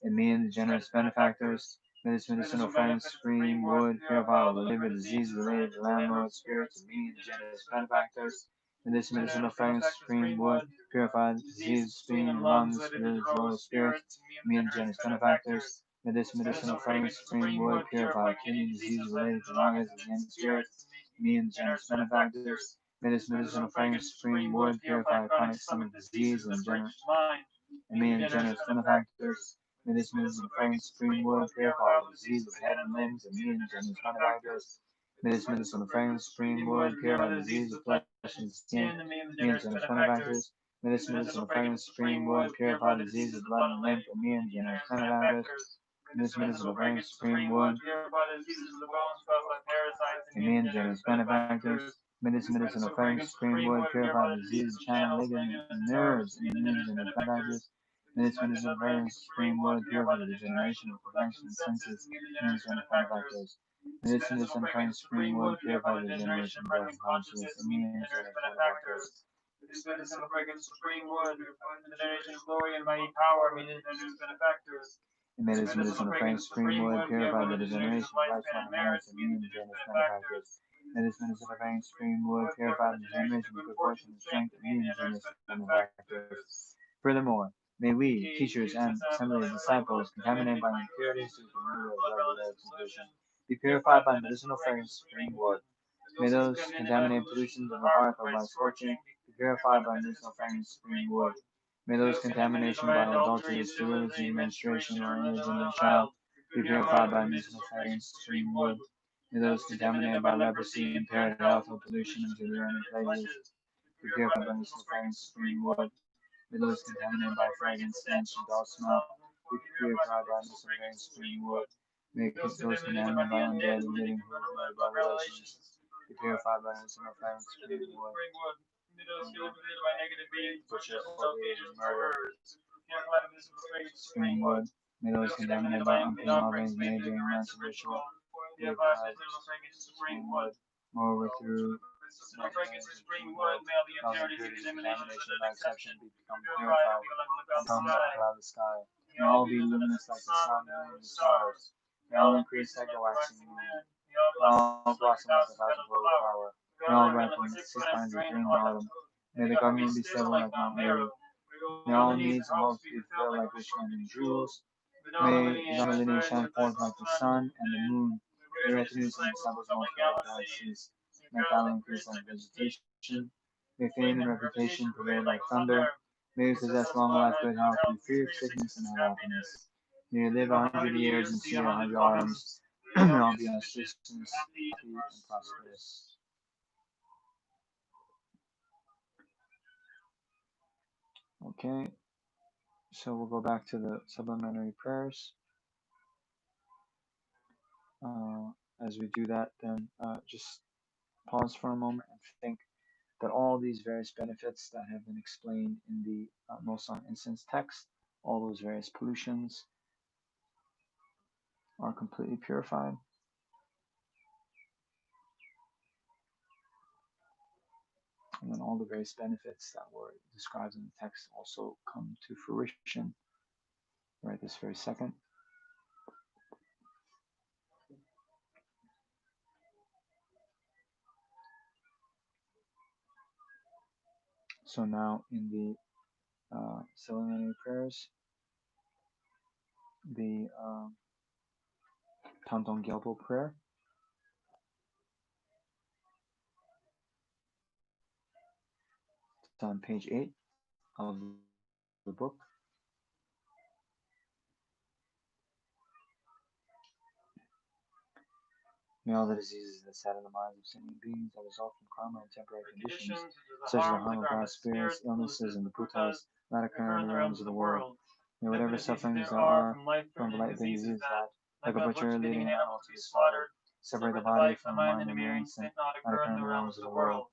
A: and me and the generous benefactors. May this medicinal fragrance, supreme wood, purify all the liver disease related to landlord spirits and me and the generous benefactors. May this medicinal fragrance, supreme wood, purify the disease, spleen, lungs, spirits, royal spirits, me and the generous benefactors. May this medicinal fragrance, supreme wood, purify kidney disease related to lungs and spirits, me and the generous benefactors. May this medicinal fragrance, supreme wood, purify chronic stomach disease and me and the generous benefactors. May this medicinal fragrance, supreme wood, purify all diseases, head and limbs, and me and the generous benefactors. May this medicinal fragrance, supreme wood, purify the disease of flesh and skin, me and the generous benefactors. May this medicinal fragrance, supreme wood, purify the disease of blood and lymph, and me and the generous benefactors. May this medicinal fragrance, supreme wood, and me and the generous benefactors. May this medicinal fragrance, supreme wood, purify the disease of channel, ligament, and nerves, and me and the generous benefactors. May this medicinal fragrance, supreme wood, purify the degeneration of prevention and senses, me and the generous benefactors. May this medicinal fragrance, supreme wood, purify the degeneration of breath and consciousness, and me and the generous benefactors.
B: This medicinal fragrance, supreme wood, the generation of glory and mighty power, me and the generous benefactors.
A: And may this medicinal fragrance, supreme wood, purify the degeneration of lifespan and merits, and me and the generous benefactors. May this medicinal fragrance, supreme wood, purify the degeneration of good fortune and strength, and me and the generous benefactors. Furthermore, may we, teachers and assembly of disciples, contaminated by impurities through the removal of regular condition, be purified by medicinal fragrance, supreme wood. May those contaminated pollutions of the heart or by scorching be purified by medicinal fragrance, supreme wood. May those contamination by adultery, sterility, menstruation, or illegitimate child be purified by medicinal fragrance, supreme wood. May those contaminated by leprosy, impaired health, or pollution of the urinary places be purified by medicinal fragrance, supreme wood. May those contaminated by fragrance, stench, and dull smell be purified by medicinal fragrance, supreme wood. May those contaminated by undead, living, who are by relations be purified by medicinal fragrance, supreme wood.
B: May those manipulated by negative beings,
A: Butcher,
B: self-haters,
A: or murder,
B: purify the medicinal fragrance,
A: supreme wood. May those contaminated by unclean offerings made during rites and ritual be
B: purify
A: purified
B: the medicinal fragrance,
A: supreme
B: supreme
A: wood.
B: wood.
A: Moreover, through
B: Medicinal fragrance, supreme wood, may all the impurities and
A: contamination
B: contamination
A: by
B: of
A: exception be become
B: purified
A: purified
B: and
A: from the
B: sky.
A: cloud of the sky. May all be luminous like the sun, moon, and the stars. May all increase like the waxing moon. May all blossom like a thousand-fold flower. May all ripen 6 times of green in autumn. May the government be stable like Mount Meru. May all needs and hopes be fulfilled like rich and jewels. May the lineage shine forth like the sun and the moon. May retinues and disciples multiply like galaxies. May cattle increase like vegetation. May fame and reputation prevail like thunder. May we possess long life, good health, be free of sickness and have happiness. May we live 100 years and see 100 autumns. May all be auspicious, happy, and prosperous. Okay, so we'll go back to the supplementary prayers. As we do that, then just pause for a moment and think that all these various benefits that have been explained in the Nolsang Incense text, all those various pollutions are completely purified. And then all the various benefits that were described in the text also come to fruition right this very second. So now in the ceremonial prayers, the Tantong Gyalpo prayer, it's on page 8 of the book. May all the diseases that sadden the minds of sentient beings that result from karma and temporary conditions, such as the harm of God's spirits, illnesses, and the putas, not occur in the realms of the world. May whatever sufferings there are from life-threatening disease that, like a butcher leading an animal to be slaughtered, separate the body from the mind and mere instinct, not occur in the realms of the world.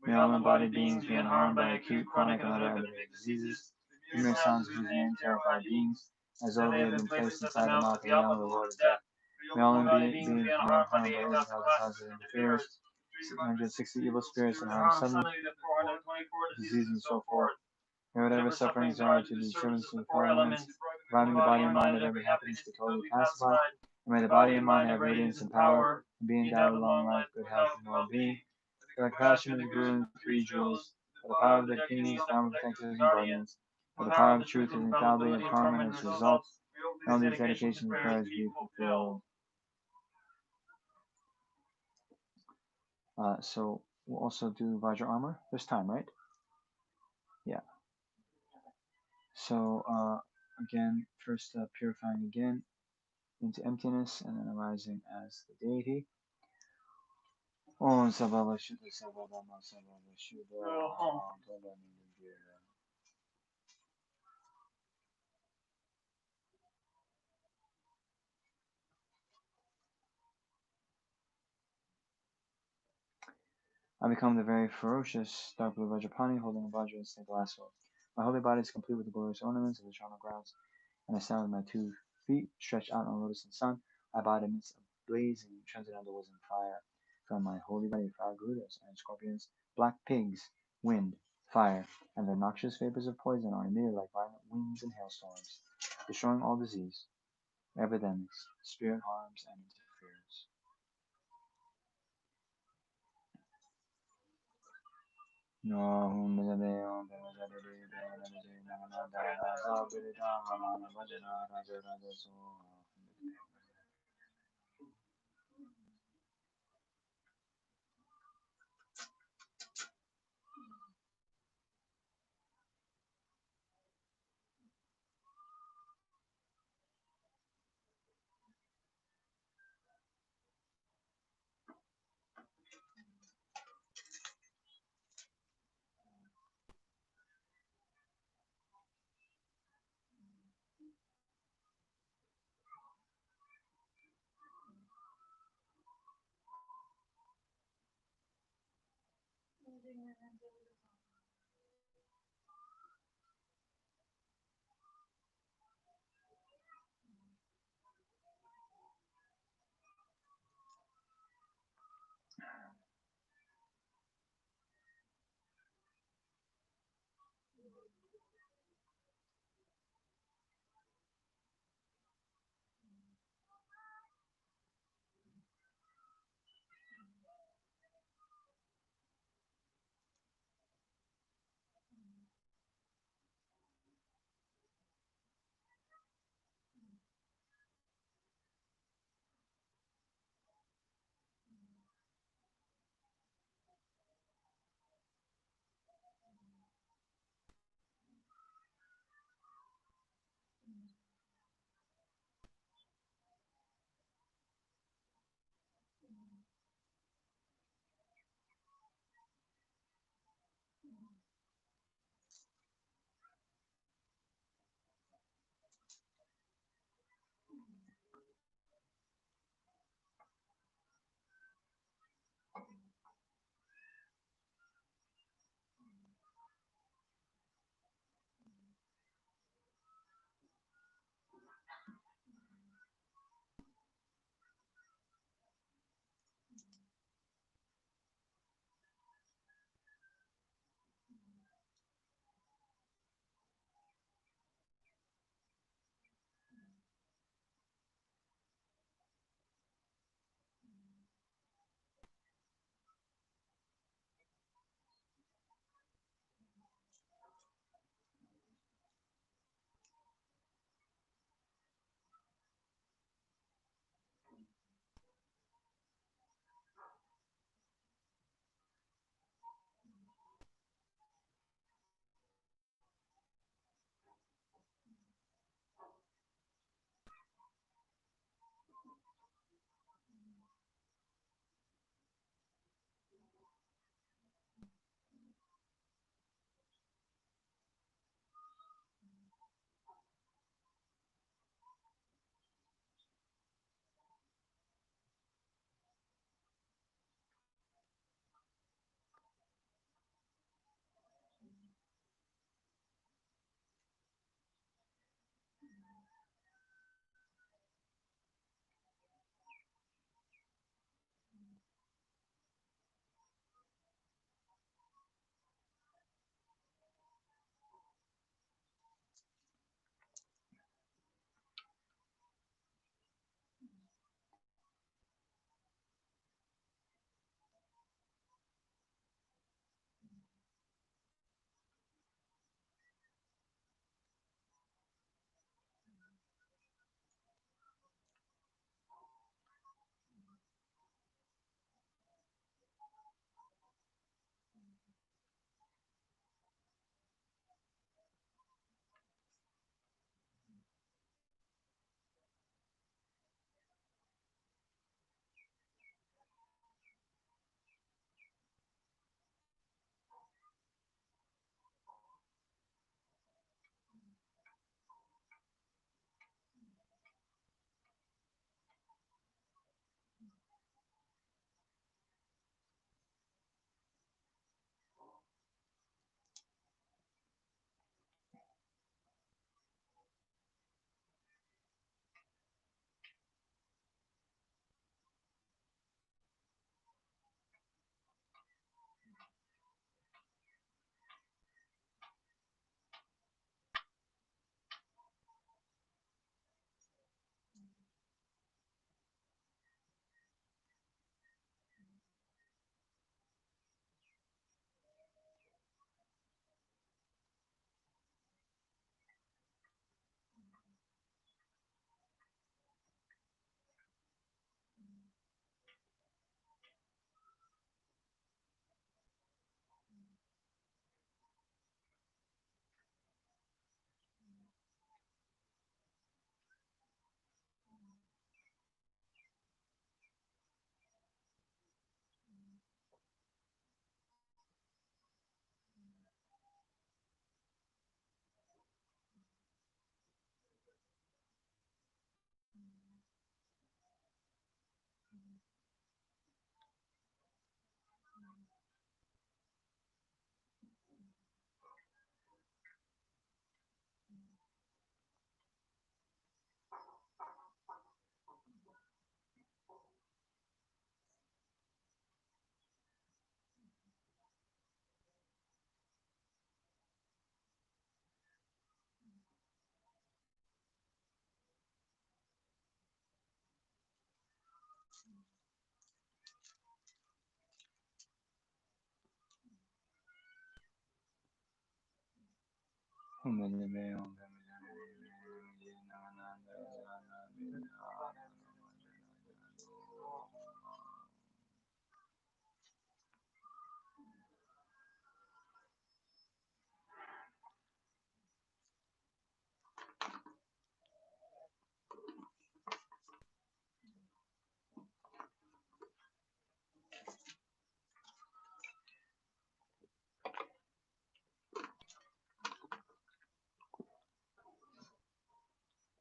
A: May all embodied beings be unharmed by acute, chronic, and other epidemic diseases, mere sounds whose name terrify beings, as though they had been placed inside the mouth of the animal of the Lord of death. May all beings be unharmed by 8,000 interferers, 660 evil spirits that harm suddenly, disease, and so forth. May whatever sufferings are to the disturbance of the four elements, providing the body and mind of every happiness be totally pacified. And may the body and mind have radiance and power, and be endowed with long life, good health, and well-being. For the compassion of the Guru and the three jewels, for the power of the kings, down protectors, and guardians, for the power of truth and infallibly of karma and its results, and all these dedications and prayers be fulfilled. So we'll also do Vajra armor. There's time, right? Yeah. So again, first purifying again into emptiness and then arising as the deity. Om Sabhava Shuddha Sabhava Sabhava Shuddha. I become the very ferocious dark blue Vajrapani holding a Vajra and snake lasso. My holy body is complete with the glorious ornaments of the charnel grounds, and I stand with my 2 feet stretched out on the lotus and sun. I abide amidst a blazing transcendental wisdom fire. From my holy body fire garudas and scorpions, black pigs, wind, fire, and the noxious vapors of poison are emitted like violent winds and hailstorms, destroying all disease, epidemics, spirit harms, and interference.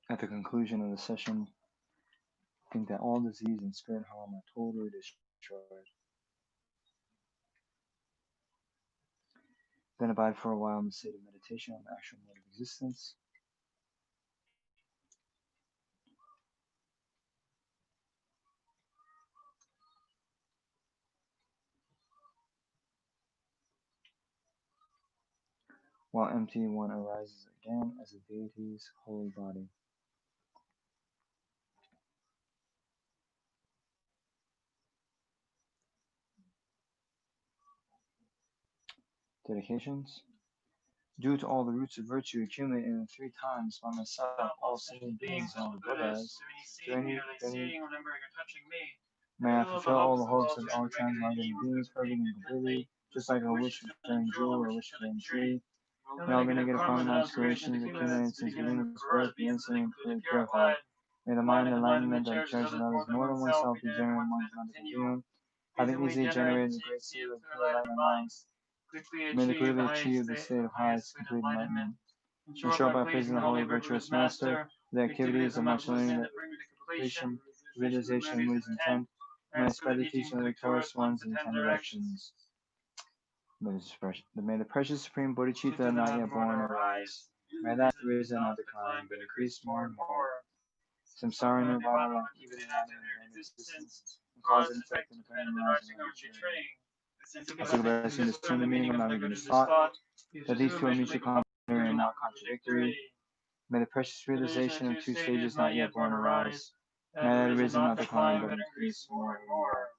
A: At the conclusion of the session, think that all disease and spirit harm are totally destroyed. Then abide for a while in the state of meditation on the actual mode of existence. While empty, one arises again as the deity's holy body. Dedications. Due to all the roots of virtue accumulated in 3 times by myself, all sentient beings, and all the Buddhas, may I fulfill all the hopes of all transmigrating beings perfectly and completely, just like a wish for turning jewel or a wish for turning tree. May all the negative karma and obscurations accumulated since the beginning of this birth be instantly and completely purified. May the mind enlightenment that cherishes others more than oneself be generated in one's mental continuum, having easily generated the great seed of pure enlightenment minds. May they clearly achieve the state of highest complete enlightenment. Ensure by praising the holy virtuous master, the activities of much learning, the completion, realization, and Buddha's intent, may I spread the teaching of the victorious ones in 10 directions. May the precious supreme bodhicitta not yet born arise. May that risen not decline, but increase more and more. Samsara nirvana, like even in existence, and cause and effect in the plain rising of the I took a blessing to discern the meaning of my beginner's thought, that these two are mutually complementary and not contradictory. May the precious realization of 2 stages not yet born arise. May that risen not decline, but increase more and more.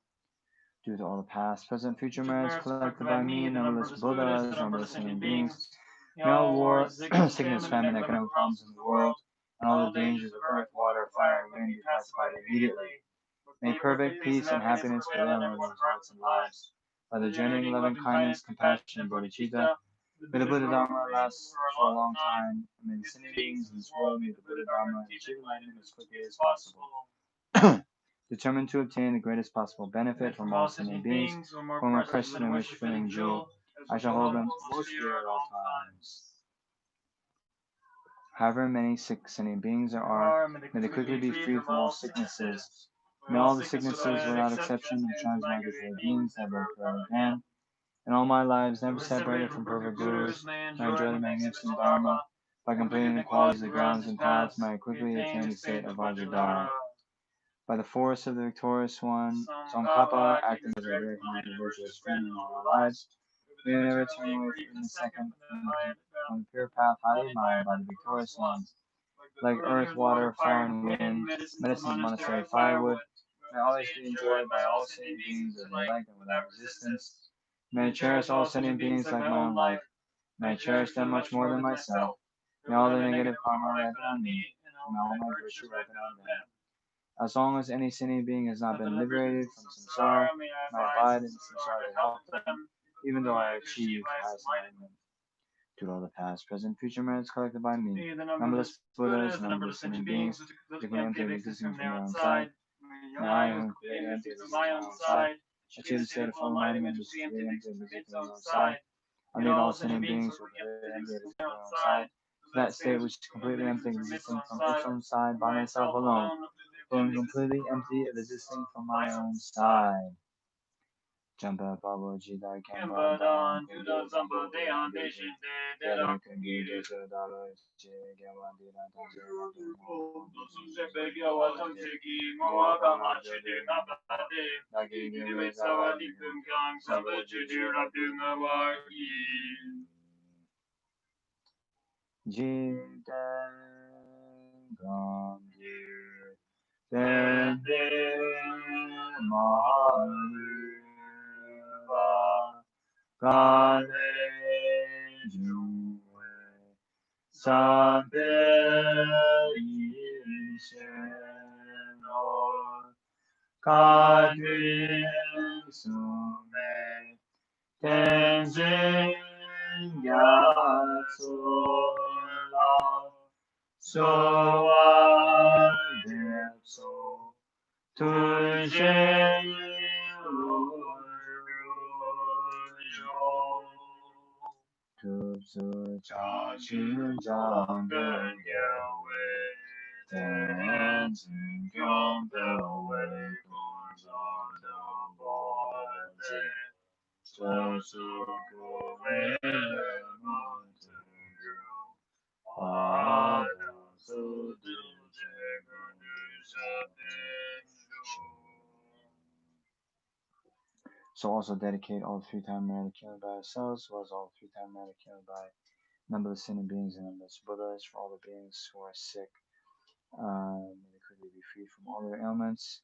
A: Due to all the past, present, future merits collected by me, numberless Buddhas, numberless sentient beings, may all war, sickness, famine, economic problems in the world, and all the dangers of earth, water, fire, and wind be pacified immediately. May perfect peace and happiness prevail in everyone's hearts and lives. By the journeying loving kindness, compassion, and bodhicitta, may the Buddha Dharma last for a long time, and may the sentient beings in this world meet the Buddha Dharma and achieve enlightenment as quickly as possible. Determined to obtain the greatest possible benefit from all sentient beings, for my precious and wish-filling jewel, I shall hold them most dear at all times. However many sick sentient beings there are, may they quickly be freed from all sicknesses. May all the sicknesses, without exception, of transmigratory beings never occur again. In all my lives, never separated from perfect gurus, may I enjoy the magnificent Dharma. By completing the qualities of the grounds and paths, may I quickly attain the state of Vajradhara. By the force of the victorious one, Tsongkhapa, acting as a very commanding virtuous friend in all our lives, we may never turn away from the second from the pure path highly admired by the victorious ones. Like earth, water, fire, and wind, medicine, monastery, firewood, may always be enjoyed by all sentient beings as they like and without resistance. May I cherish all sentient beings like my own life. May I cherish them much more than myself. May all the negative karma ripen on me, and may all my virtue ripen on them. As long as any sentient being has not been liberated from samsara, may I abide in samsara to help them, even though I achieve highest enlightenment. Due to all the past, present, future merits collected by me, numberless Buddhas, numberless sentient beings, particularly empty of existence from their own side, may I, who am completely empty of existence from my own side, achieve the state of full enlightenment, which is completely empty of existence from my own side. I lead all sentient beings who are completely empty of existence from their own side, to that state which is completely empty of existence from its own side by myself alone, who am completely empty of existing from my own side. Jumpa Pabo Jida Kemba Dan Kudo Zambo Dean Deshin De Dera Kungi Deso Dalo Che Gawa Dira Tanjiro Dosu Sepegya Watam Seki Moa Kama Chede Nabade Nagi Gime Sawa Dikun Kyang Sabo Chede Rabdunga Waki Jida Gandhir Dende Maharu Gane Juwe Sampe Yishen Kadri Sume Tenzin Yasola Soa Depso Tuje Tupsu Chashin Zanggen Yawe Tenzin Gyompe Wei Kunzon Damboze Sosu Kuwe Montenegro Pada Sudu So also dedicate all 3-time merit killed by ourselves, as well as all 3-time merit killed by numberless sinning beings and numberless Buddhas, for all the beings who are sick. May they quickly be freed from all their ailments.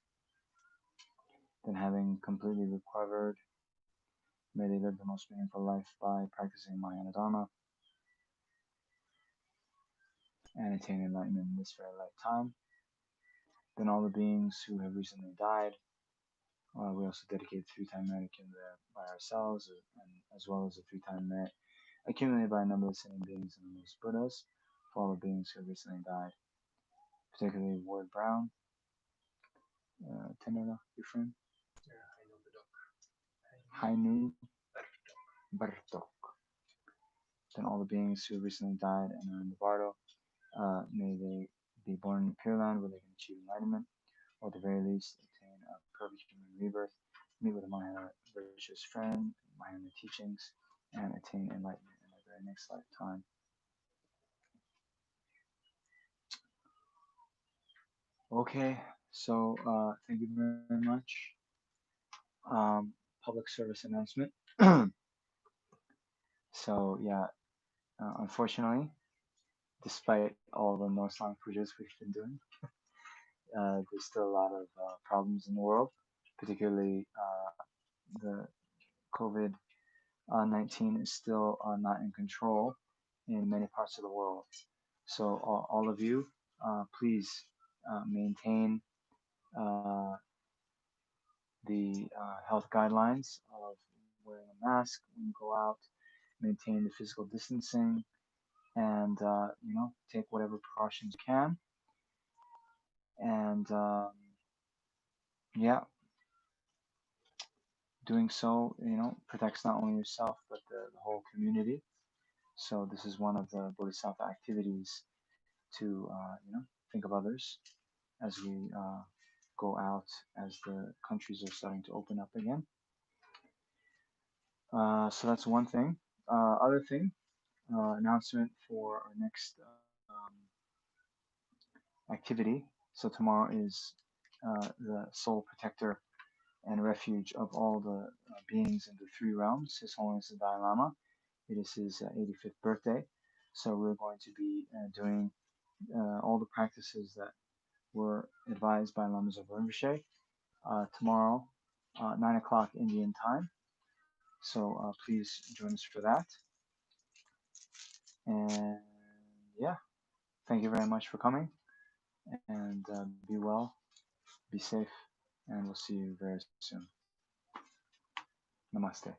A: Then having completely recovered, may they live the most meaningful life by practicing Mahayana Dharma and attain enlightenment in this very lifetime. Then all the beings who have recently died, we also dedicate 3-time merit by ourselves, and as well as the 3-time merit accumulated by a number of sinning beings and numberless Buddhas, for all the beings who have recently died, particularly Ward Brown, Tenela, your friend, Hainu Bartok. Then all the beings who recently died and are in the Bardo, may they be born in Pure Land where they can achieve enlightenment, or at the very least attain a perfect human rebirth, meet with a Mahayana virtuous friend, Mahayana teachings, and attain enlightenment in their very next lifetime. Okay, so thank you very much. Public service announcement. So yeah, unfortunately, despite all the Nolsang Pujas we've been doing, there's still a lot of problems in the world, particularly the COVID-19 is still not in control in many parts of the world. So all of you, please maintain the health guidelines of wearing a mask when you go out, maintain the physical distancing, and take whatever precautions you can. And yeah, doing so, protects not only yourself but the whole community. So this is one of the Bodhisattva activities to think of others as we go out, as the countries are starting to open up again. So that's one thing. Other thing, announcement for our next activity. So tomorrow is the sole protector and refuge of all the beings in the 3 realms, His Holiness the Dalai Lama. It is his 85th birthday. So we're going to be doing all the practices that were advised by Lama Zopa Rinpoche tomorrow, 9 o'clock Indian time. So please join us for that. And yeah, thank you very much for coming. And be well, be safe, and we'll see you very soon. Namaste.